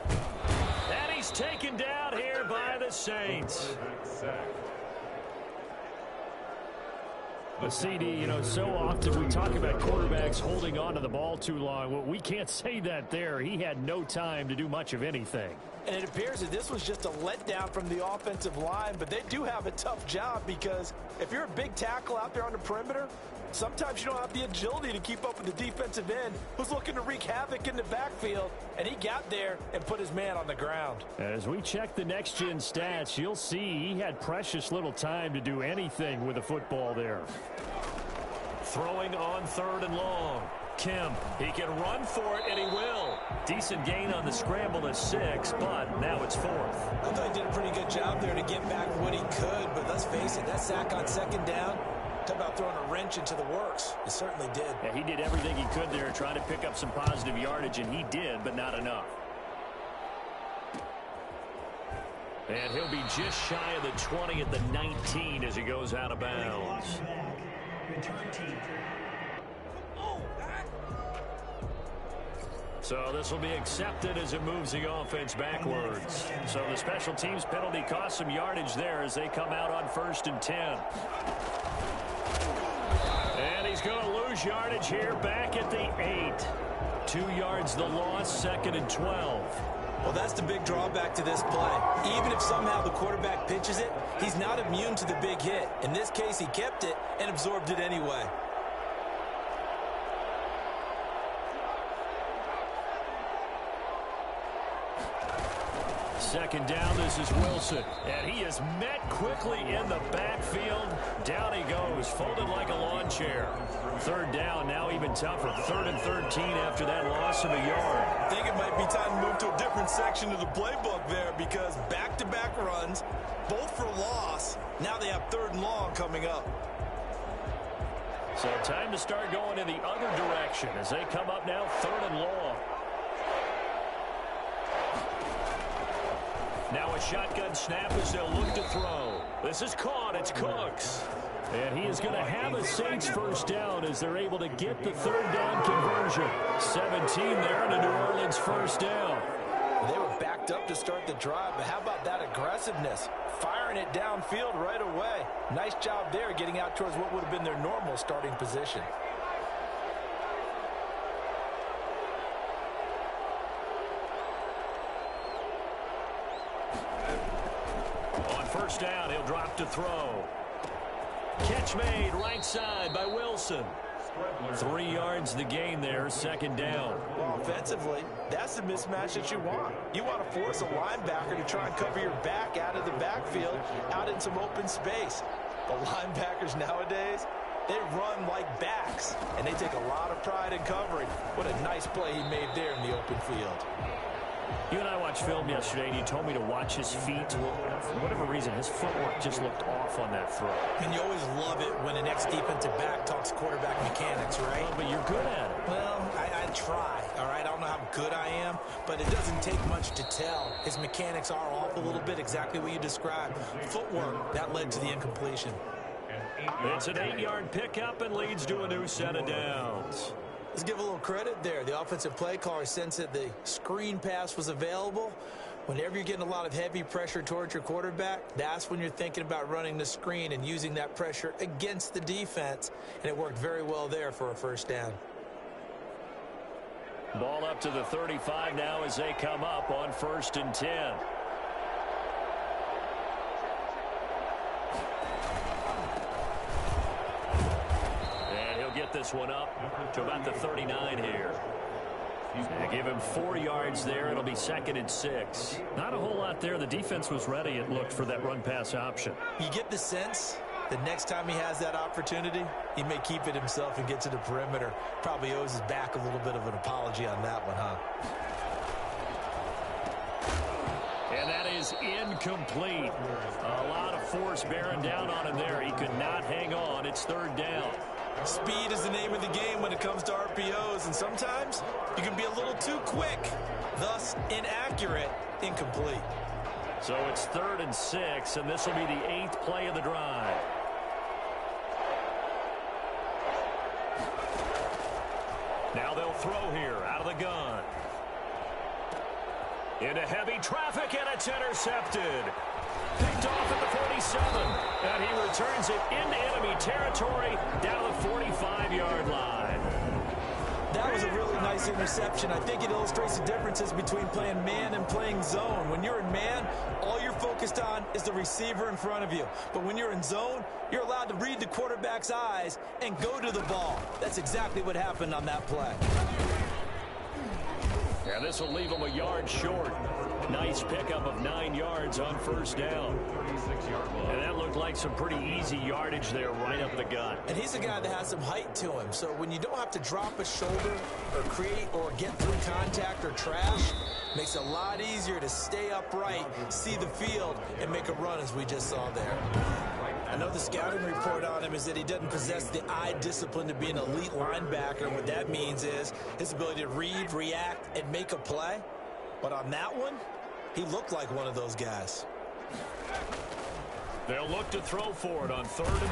[SPEAKER 2] And he's taken down here by the Saints. But CD, you know, so often we talk about quarterbacks holding on to the ball too long. Well, we can't say that there. He had no time to do much of anything.
[SPEAKER 3] And it appears that this was just a letdown from the offensive line, but they do have a tough job, because if you're a big tackle out there on the perimeter, sometimes you don't have the agility to keep up with the defensive end who's looking to wreak havoc in the backfield, and he got there and put his man on the ground.
[SPEAKER 2] As we check the next-gen stats, you'll see he had precious little time to do anything with the football there. Throwing on 3rd and long. Kemp, he can run for it, and he will. Decent gain on the scramble is 6, but now it's 4th.
[SPEAKER 3] I thought he did a pretty good job there to get back what he could, but let's face it, that sack on 2nd down, talk about throwing a wrench into the works. It certainly did.
[SPEAKER 2] Yeah, he did everything he could there, trying to pick up some positive yardage, and he did, but not enough. And he'll be just shy of the 20 at the 19 as he goes out of bounds. So this will be accepted as it moves the offense backwards. So the special teams penalty cost some yardage there as they come out on 1st and 10. And he's going to lose yardage here back at the 8. 2 yards the loss, 2nd and 12.
[SPEAKER 3] Well, that's the big drawback to this play. Even if somehow the quarterback pitches it, he's not immune to the big hit. In this case, he kept it and absorbed it anyway.
[SPEAKER 2] Second down, this is Wilson. And he is met quickly in the backfield. Down he goes, folded like a lawn chair. Third down, now even tougher. 3rd and 13 after that loss of a yard.
[SPEAKER 3] I think it might be time to move to a different section of the playbook there because back-to-back runs, both for loss. Now they have 3rd and long coming up.
[SPEAKER 2] So time to start going in the other direction as they come up now 3rd and long. Now a shotgun snap as they'll look to throw. This is caught. It's Cooks. And he is going to have a Saints first down as they're able to get the 3rd down conversion. 17 there and a New Orleans first down.
[SPEAKER 3] They were backed up to start the drive, but how about that aggressiveness? Firing it downfield right away. Nice job there getting out towards what would have been their normal starting position.
[SPEAKER 2] First down, he'll drop to throw. Catch made right side by Wilson. 3 yards the gain there, 2nd down.
[SPEAKER 3] Well, offensively, that's the mismatch that you want. You want to force a linebacker to try and cover your back out of the backfield, out in some open space. But linebackers nowadays, they run like backs, and they take a lot of pride in covering. What a nice play he made there in the open field.
[SPEAKER 2] You and I watched film yesterday, and you told me to watch his feet. For whatever reason, his footwork just looked off on that throw.
[SPEAKER 3] And you always love it when an ex-defensive back talks quarterback mechanics, right?
[SPEAKER 2] Well, but you're good at it.
[SPEAKER 3] Well, I try, all right? I don't know how good I am, but it doesn't take much to tell. His mechanics are off a little bit, exactly what you described. Footwork, that led to the incompletion.
[SPEAKER 2] It's an 8-yard pickup and leads to a new set of downs.
[SPEAKER 3] Let's give a little credit there. The offensive play caller sensed that the screen pass was available. Whenever you're getting a lot of heavy pressure towards your quarterback, that's when you're thinking about running the screen and using that pressure against the defense. And it worked very well there for a first down.
[SPEAKER 2] Ball up to the 35 now as they come up on 1st and 10. Get this one up to about the 39 here. They give him 4 yards there. It'll be 2nd and 6. Not a whole lot there. The defense was ready, it looked, for that run-pass option.
[SPEAKER 3] You get the sense that next time he has that opportunity, he may keep it himself and get to the perimeter. Probably owes his back a little bit of an apology on that one, huh?
[SPEAKER 2] And that is incomplete. A lot of force bearing down on him there. He could not hang on. It's 3rd down.
[SPEAKER 3] Speed is the name of the game when it comes to RPOs, and sometimes you can be a little too quick, thus inaccurate, incomplete.
[SPEAKER 2] So it's 3rd and 6, and this will be the 8th play of the drive. Now they'll throw here out of the gun. Into heavy traffic, and it's intercepted. Picked off at the 47, and he returns it into enemy territory down to the 45-yard line.
[SPEAKER 3] That was a really nice interception. I think it illustrates the differences between playing man and playing zone. When you're in man, all you're focused on is the receiver in front of you. But when you're in zone, you're allowed to read the quarterback's eyes and go to the ball. That's exactly what happened on that play.
[SPEAKER 2] And this will leave him a yard short. Nice pickup of 9 yards on 1st down. And that looked like some pretty easy yardage there right up the gut.
[SPEAKER 3] And he's a guy that has some height to him. So when you don't have to drop a shoulder or create or get through contact or trash, makes it a lot easier to stay upright, see the field, and make a run as we just saw there. I know the scouting report on him is that he doesn't possess the eye discipline to be an elite linebacker. And what that means is his ability to read, react, and make a play. But on that one, he looked like one of those guys.
[SPEAKER 2] They'll look to throw for it on 3rd and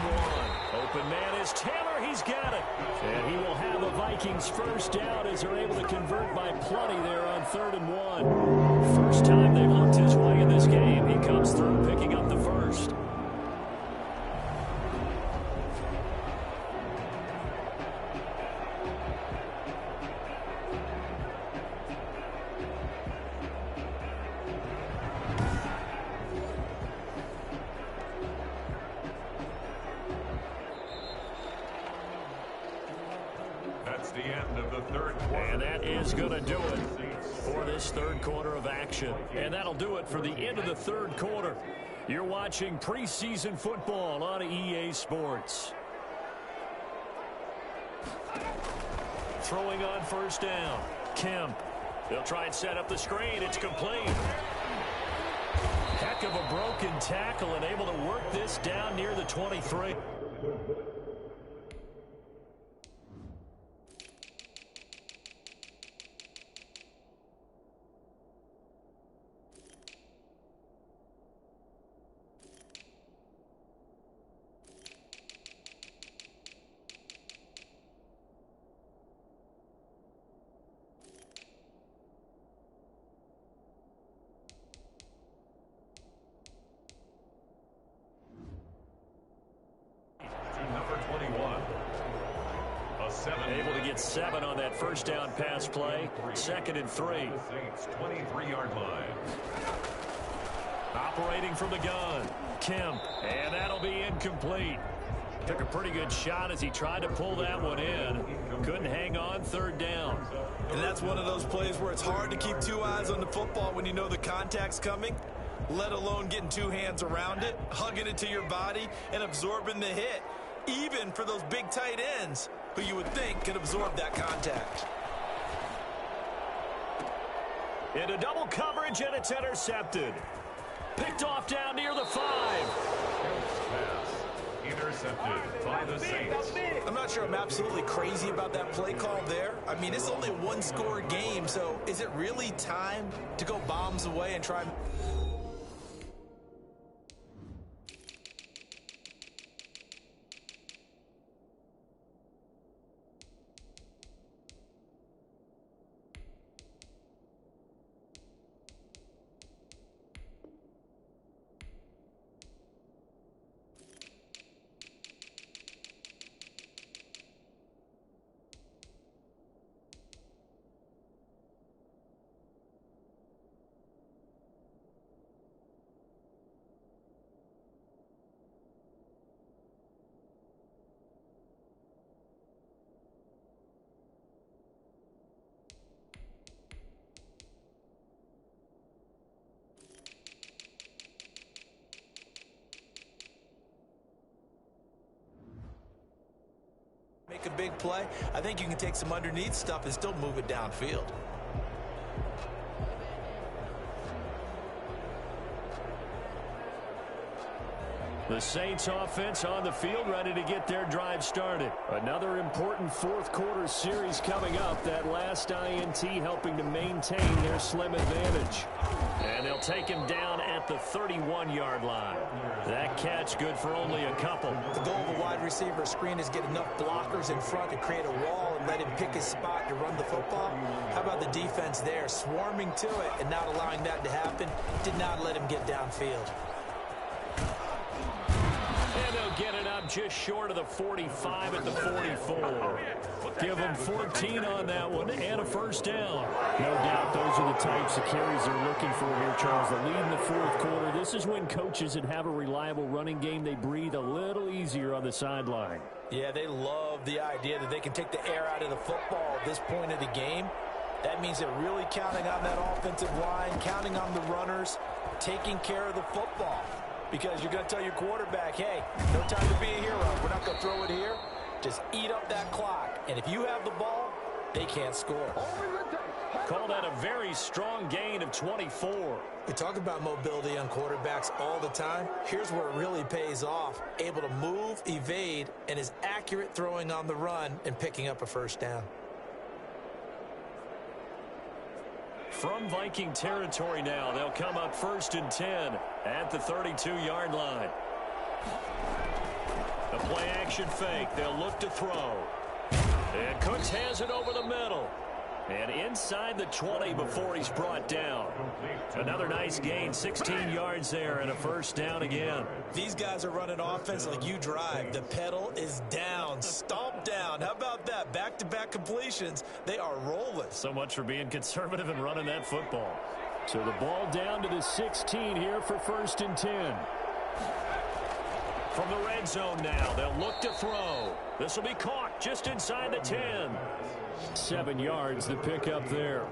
[SPEAKER 2] 1. Open man is Taylor. He's got it. And he will have the Vikings first down as they're able to convert by plenty there on 3rd and 1. First time they've looked his way in this game. He comes through picking up the first.
[SPEAKER 1] the end of the third quarter.
[SPEAKER 2] And that is going to do it for this third quarter of action. And that'll do it for the end of the third quarter. You're watching preseason football on EA Sports. Throwing on first down. Kemp. They'll try and set up the screen. It's complete. Heck of a broken tackle and able to work this down near the 23. Able to get 7 on that first down pass play. 2nd and 3.
[SPEAKER 1] Saints 23-yard line.
[SPEAKER 2] Operating from the gun. Kemp. And that'll be incomplete. Took a pretty good shot as he tried to pull that one in. Couldn't hang on 3rd down.
[SPEAKER 3] And that's one of those plays where it's hard to keep 2 eyes on the football when you know the contact's coming, let alone getting 2 hands around it, hugging it to your body, and absorbing the hit. Even for those big tight ends who you would think could absorb that contact.
[SPEAKER 2] Into double coverage, and it's intercepted. Picked off down near the 5.
[SPEAKER 1] Pass intercepted by the Saints.
[SPEAKER 3] I'm not sure I'm absolutely crazy about that play call there. I mean, it's only a 1-score game, so is it really time to go bombs away and try? Make a big play. I think you can take some underneath stuff and still move it downfield.
[SPEAKER 2] The Saints offense on the field, ready to get their drive started. Another important fourth quarter series coming up. That last INT helping to maintain their slim advantage. And they'll take him down at the 31-yard line. That catch good for only a couple.
[SPEAKER 3] The goal of a wide receiver screen is get enough blockers in front to create a wall and let him pick his spot to run the football. How about the defense there, swarming to it and not allowing that to happen? Did not let him get downfield.
[SPEAKER 2] And they'll get it up just short of the 45 at the 44. Give them 14 on that one and a first down. No doubt those are the types of carries they're looking for here, Charles. The lead in the fourth quarter. This is when coaches that have a reliable running game, they breathe a little easier on the sideline.
[SPEAKER 3] Yeah, they love the idea that they can take the air out of the football at this point of the game. That means they're really counting on that offensive line, counting on the runners, taking care of the football. Because you're going to tell your quarterback, hey, no time to be a hero. We're not going to throw it here. Just eat up that clock. And if you have the ball, they can't score.
[SPEAKER 2] Call that a very strong gain of 24.
[SPEAKER 3] We talk about mobility on quarterbacks all the time. Here's where it really pays off. Able to move, evade, and is accurate throwing on the run and picking up a first down.
[SPEAKER 2] From Viking territory now, they'll come up 1st and 10 at the 32-yard line. The play action fake. They'll look to throw. And Cooks has it over the middle. And inside the 20 before he's brought down. Another nice gain, 16 yards there and a first down again.
[SPEAKER 3] These guys are running offense like you drive. The pedal is down, stomp down. How about that? Back-to-back completions. They are rolling.
[SPEAKER 2] So much for being conservative and running that football. So the ball down to the 16 here for 1st and 10. From the red zone now, they'll look to throw. This will be caught just inside the 10. 7 yards the pick up there.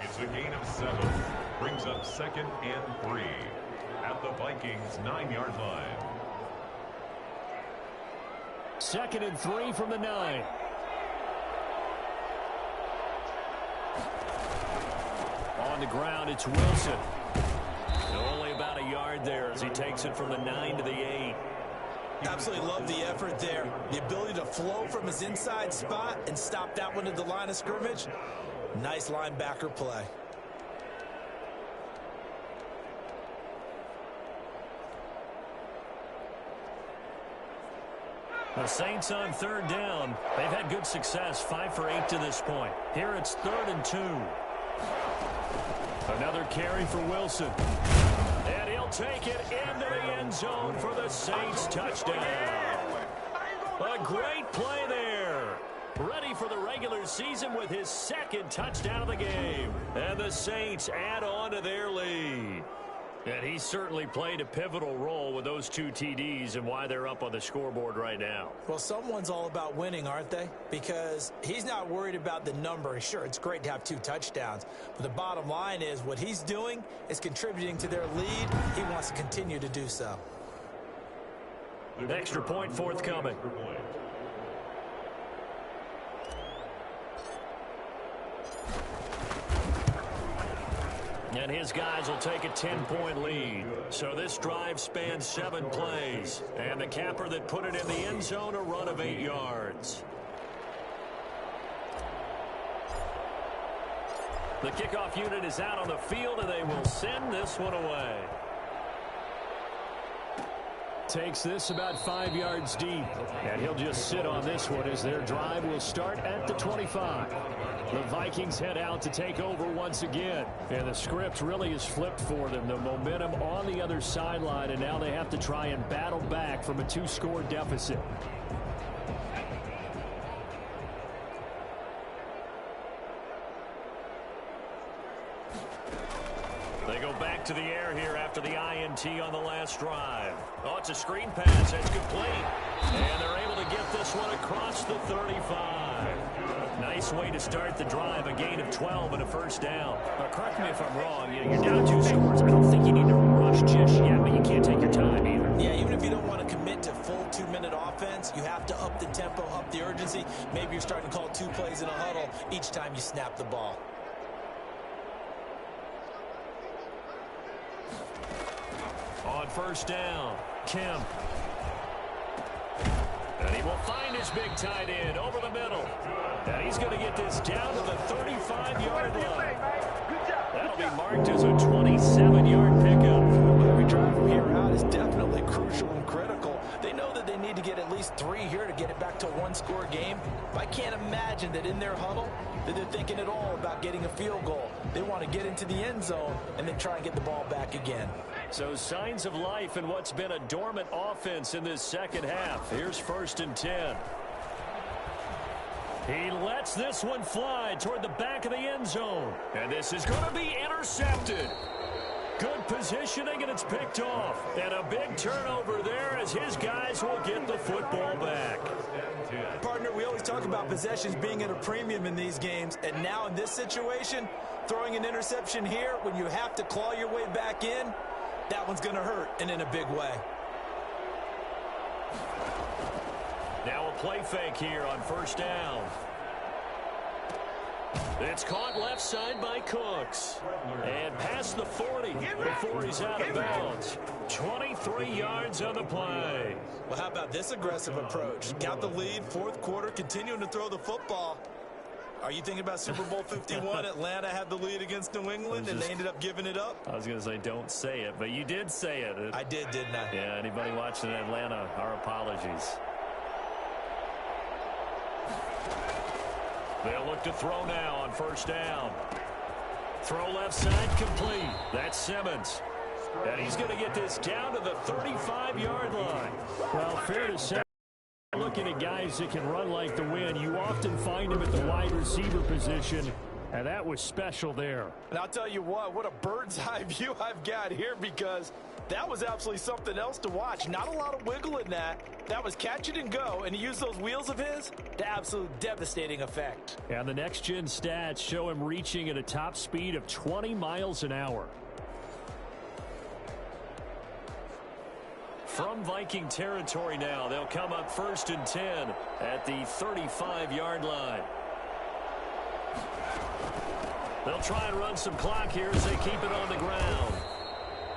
[SPEAKER 1] It's a gain of 7. Brings up 2nd and 3 at the Vikings 9-yard line.
[SPEAKER 2] 2nd and 3 from the 9. On the ground, it's Wilson. Only about a yard there as he takes it from the 9 to the 8.
[SPEAKER 3] Absolutely love the effort there. The ability to flow from his inside spot and stop that one at the line of scrimmage. Nice linebacker play.
[SPEAKER 2] The Saints on 3rd down. They've had good success, 5 for 8 to this point. Here it's 3rd and 2. Another carry for Wilson. And he'll take it into the end zone for the Saints touchdown. A great play there. Ready for the regular season with his 2nd touchdown of the game. And the Saints add on to their lead. And he certainly played a pivotal role with those 2 TDs and why they're up on the scoreboard right now.
[SPEAKER 3] Well, someone's all about winning, aren't they? Because he's not worried about the number. Sure, it's great to have 2 touchdowns. But the bottom line is what he's doing is contributing to their lead. He wants to continue to do so.
[SPEAKER 2] Extra point forthcoming. And his guys will take a 10-point lead. So this drive spans 7 plays. And the capper that put it in the end zone, a run of 8 yards. The kickoff unit is out on the field, and they will send this one away. Takes this about 5 yards deep. And he'll just sit on this one as their drive will start at the 25. The Vikings head out to take over once again. And the script really is flipped for them. The momentum on the other sideline, and now they have to try and battle back from a 2-score deficit. They go back to the air here after the INT on the last drive. Oh, it's a screen pass. That's complete. And they're able to get this one across the 35. Nice way to start the drive. A gain of 12 and a first down. Correct me if I'm wrong. You're down 2 scores. I don't think you need to rush just yet, but you can't take your time either.
[SPEAKER 3] Yeah, even if you don't want to commit to full 2-minute offense, you have to up the tempo, up the urgency. Maybe you're starting to call 2 plays in a huddle each time you snap the ball.
[SPEAKER 2] On first down, Kemp. And he will find his big tight end over the middle. And he's going to get this down to the 35-yard line. That'll be marked as a 27-yard pickup.
[SPEAKER 3] Every drive from here out is definitely crucial and critical. They know that they need to get at least 3 here to get it back to a 1-score game. But I can't imagine that in their huddle that they're thinking at all about getting a field goal. They want to get into the end zone and then try and get the ball back again.
[SPEAKER 2] So signs of life in what's been a dormant offense in this second half. Here's 1st and 10. He lets this one fly toward the back of the end zone. And this is going to be intercepted. Good positioning, and it's picked off. And a big turnover there as his guys will get the football back.
[SPEAKER 3] Partner, we always talk about possessions being at a premium in these games. And now in this situation, throwing an interception here when you have to claw your way back in, that one's going to hurt, and in a big way.
[SPEAKER 2] Now a play fake here on first down. It's caught left side by Cooks. And past the 40 before he's out of bounds. 23 yards on the play.
[SPEAKER 3] Well, how about this aggressive approach? Got the lead, 4th quarter, continuing to throw the football. Are you thinking about Super Bowl 51? Atlanta had the lead against New England, and they ended up giving it up?
[SPEAKER 2] I was going to say don't say it, but you did say it.
[SPEAKER 3] I did, didn't I?
[SPEAKER 2] Yeah, anybody watching Atlanta, our apologies. They'll look to throw now on first down. Throw left side complete. That's Simmons. And he's going to get this down to the 35-yard line. Well, fair to say, looking at guys that can run like the wind, you often find him at the wide receiver position, and that was special there.
[SPEAKER 3] And I'll tell you what a bird's eye view I've got here, because That was absolutely something else to watch. Not a lot of wiggle in that. That was catch it and go, and he used those wheels of his to absolute devastating effect.
[SPEAKER 2] And the next-gen stats show him reaching at a top speed of 20 miles an hour. From Viking territory now, they'll come up 1st and 10 at the 35-yard line. They'll try and run some clock here as they keep it on the ground.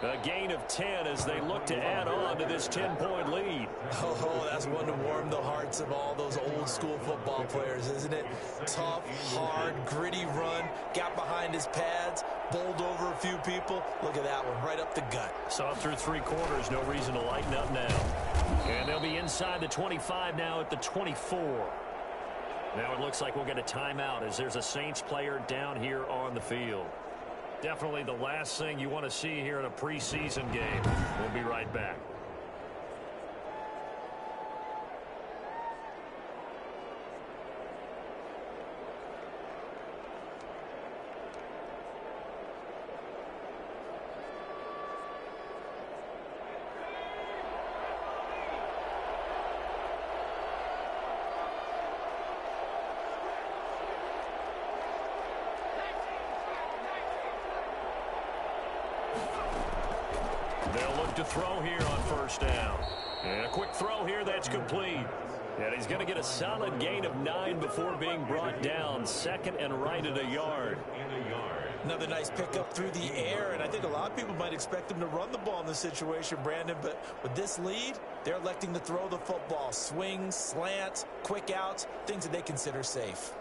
[SPEAKER 2] A gain of 10 as they look to add on to this 10-point lead.
[SPEAKER 3] Oh, that's one to warm the hearts of all those old-school football players, isn't it? Tough, hard, gritty run, got behind his pads, bowled over a few people. Look at that one, right up the gut.
[SPEAKER 2] Saw through 3 quarters, no reason to lighten up now. And they'll be inside the 25 now at the 24. Now it looks like we'll get a timeout as there's a Saints player down here on the field. Definitely the last thing you want to see here in a preseason game. We'll be right back. To throw here on 1st down. And a quick throw here that's complete. And he's going to get a solid gain of 9 before being brought down. 2nd and right at a yard.
[SPEAKER 3] Another nice pickup through the air, and I think a lot of people might expect him to run the ball in this situation, Brandon, but with this lead, they're electing to throw the football. Swings, slants, quick outs, things that they consider safe.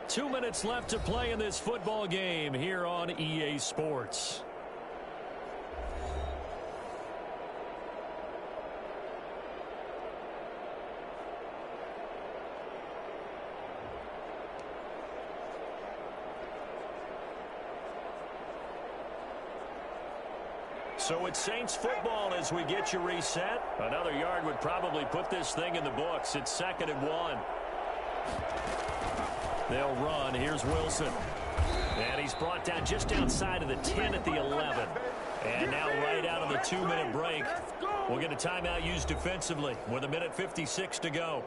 [SPEAKER 2] Two minutes left to play in this football game here on EA Sports. So it's Saints football as we get you reset. Another yard would probably put this thing in the books. It's 2nd and 1. They'll run. Here's Wilson. And he's brought down just outside of the 10 at the 11. And now right out of the 2-minute break, we'll get a timeout used defensively with 1:56 to go.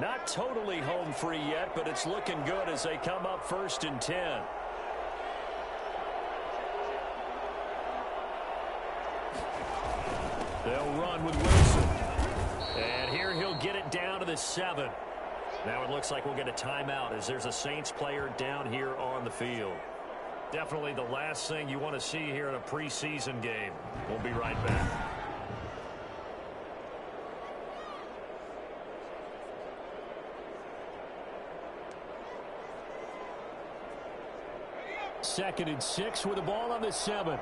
[SPEAKER 2] Not totally home free yet, but it's looking good as they come up 1st and 10. They'll run with Wilson. And here he'll get it down to the 7. Now it looks like we'll get a timeout as there's a Saints player down here on the field. Definitely the last thing you want to see here in a preseason game. We'll be right back. Second and 6 with the ball on the 7.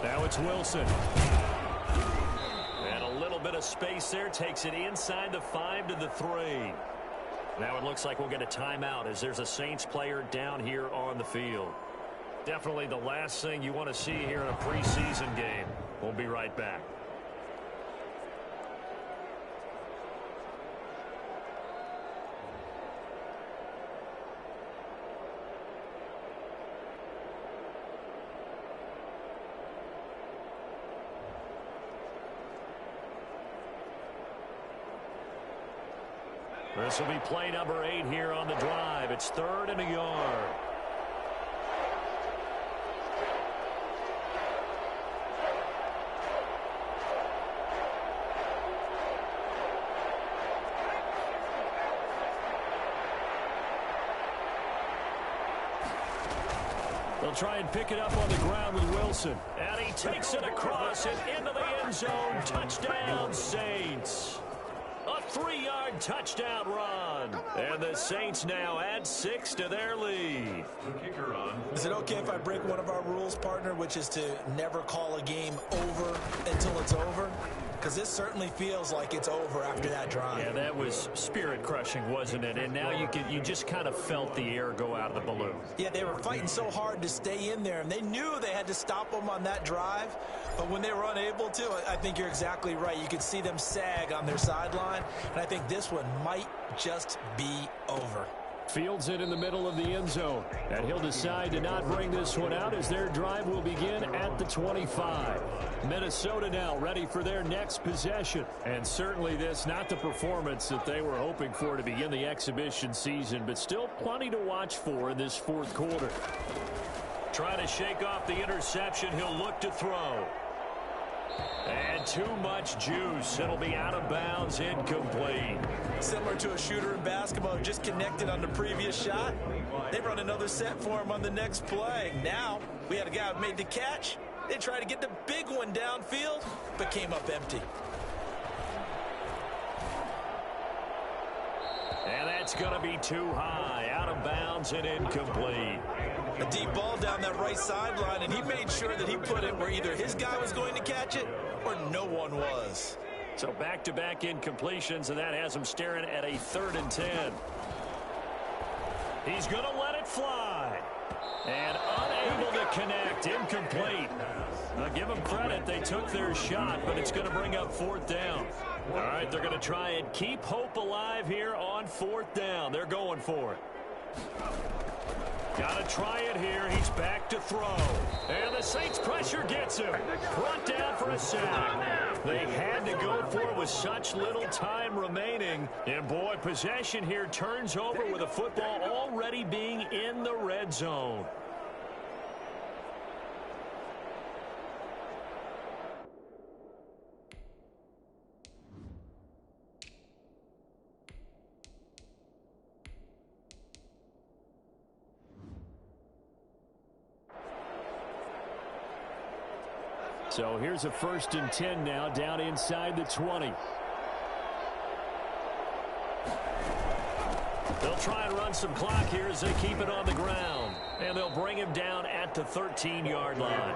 [SPEAKER 2] Now it's Wilson. And a little bit of space there. Takes it inside the 5 to the 3. Now it looks like we'll get a timeout as there's a Saints player down here on the field. Definitely the last thing you want to see here in a preseason game. We'll be right back. This will be play number 8 here on the drive. It's 3rd and a yard. They'll try and pick it up on the ground with Wilson. And he takes it across and into the end zone. Touchdown, Saints. A 3-yard touchdown run. And the Saints now add 6 to their lead.
[SPEAKER 3] Is it okay if I break one of our rules, partner, which is to never call a game over until it's over? Because this certainly feels like it's over after that drive.
[SPEAKER 2] Yeah, that was spirit-crushing, wasn't it? And now you just kind of felt the air go out of the balloon.
[SPEAKER 3] Yeah, they were fighting so hard to stay in there, and they knew they had to stop them on that drive. But when they were unable to, I think you're exactly right. You could see them sag on their sideline, and I think this one might just be over.
[SPEAKER 2] Fields it in the middle of the end zone, and he'll decide to not bring this one out as their drive will begin at the 25. Minnesota now ready for their next possession, and certainly this not the performance that they were hoping for to begin the exhibition season, but still plenty to watch for in this fourth quarter. Trying to shake off the interception, he'll look to throw. And too much juice. It'll be out of bounds, incomplete.
[SPEAKER 3] Similar to a shooter in basketball who just connected on the previous shot. They run another set for him on the next play. Now, we had a guy who made the catch. They tried to get the big one downfield, but came up empty.
[SPEAKER 2] And that's going to be too high. Out of bounds and incomplete.
[SPEAKER 3] A deep ball down that right sideline, and he made sure that he put it where either his guy was going to catch it or no one was.
[SPEAKER 2] So back-to-back incompletions, and that has him staring at a 3rd and 10. He's going to let it fly. And unable to connect. Incomplete. Now give them credit. They took their shot, but it's going to bring up 4th down. All right, they're going to try and keep hope alive here on 4th down. They're going for it. Got to try it here. He's back to throw. And the Saints pressure gets him. Brought down for a sack. They had to go for it with such little time remaining. And boy, possession here turns over with the football already being in the red zone. So here's a 1st and 10 now down inside the 20. They'll try and run some clock here as they keep it on the ground. And they'll bring him down at the 13-yard line.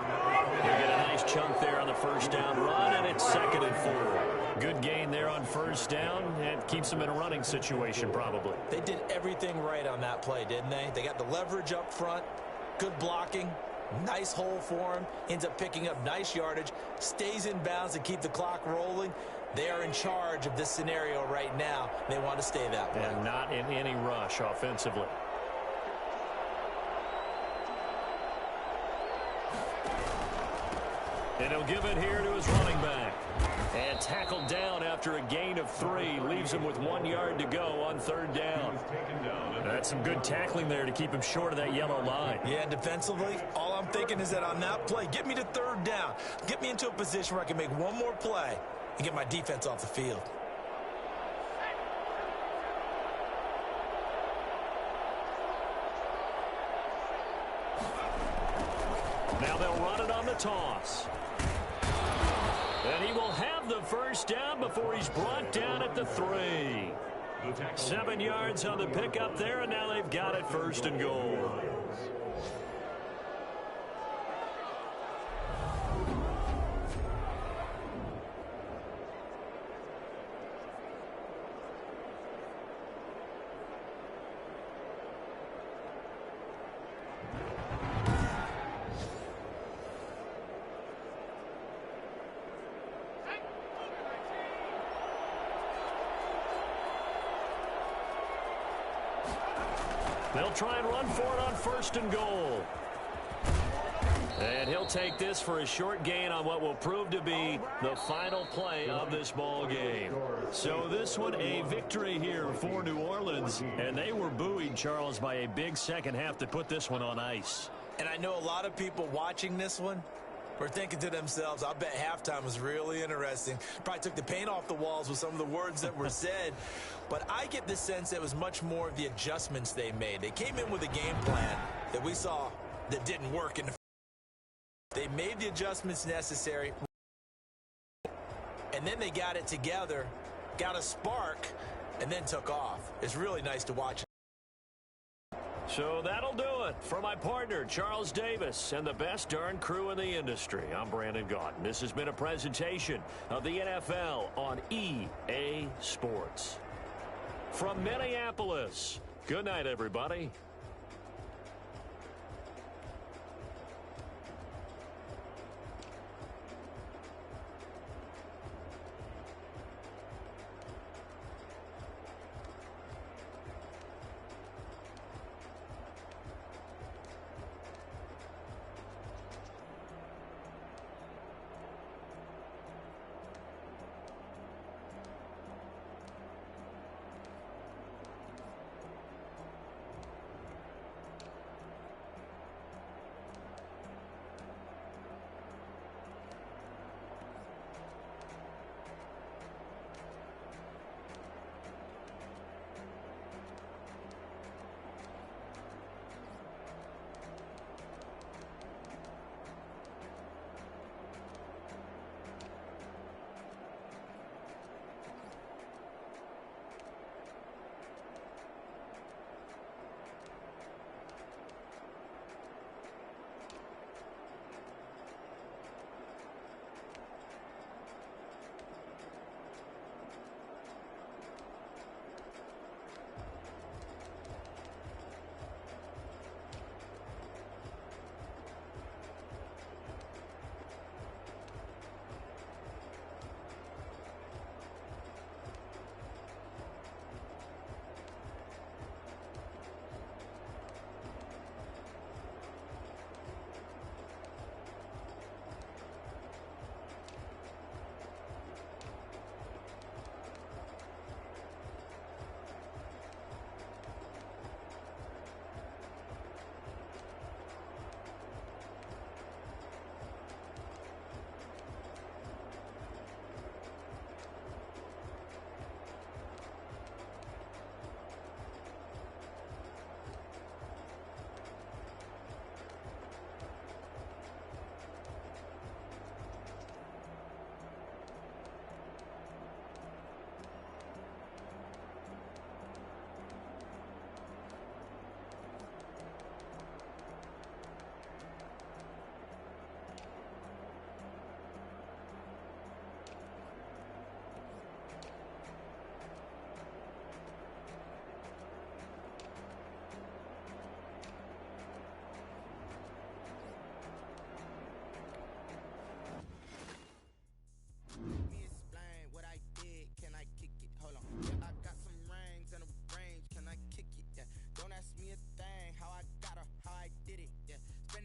[SPEAKER 2] They'll get a nice chunk there on the 1st down run, and it's 2nd and 4. Good gain there on 1st down. It keeps them in a running situation probably.
[SPEAKER 3] They did everything right on that play, didn't they? They got the leverage up front, good blocking. Nice hole for him, ends up picking up nice yardage, stays in bounds to keep the clock rolling. They are in charge of this scenario right now. They want to stay that way.
[SPEAKER 2] And not in any rush offensively. And he'll give it here to his running back. And tackled down after a gain of 3. Leaves him with 1 yard to go on 3rd down. That's some good tackling there to keep him short of that yellow line.
[SPEAKER 3] Yeah, defensively, all I'm thinking is that on that play, get me to 3rd down. Get me into a position where I can make one more play and get my defense off the field.
[SPEAKER 2] Now they'll run it on the toss. And he will have the 1st down before he's brought down at the 3. 7 yards on the pickup there, and now they've got it 1st and goal. They'll try and run for it on 1st and goal. And he'll take this for a short gain on what will prove to be the final play of this ball game. So this one a victory here for New Orleans. And they were buoyed, Charles, by a big second half to put this one on ice.
[SPEAKER 3] And I know a lot of people watching this one were thinking to themselves, I bet halftime was really interesting. Probably took the paint off the walls with some of the words that were said. But I get the sense that it was much more of the adjustments they made. They came in with a game plan that we saw that didn't work. They made the adjustments necessary. And then they got it together got a spark, and then took off. It's really nice to watch.
[SPEAKER 2] So that'll do it for my partner, Charles Davis, and the best darn crew in the industry. I'm Brandon Gaudin. This has been a presentation of the NFL on EA Sports. From Minneapolis, good night, everybody.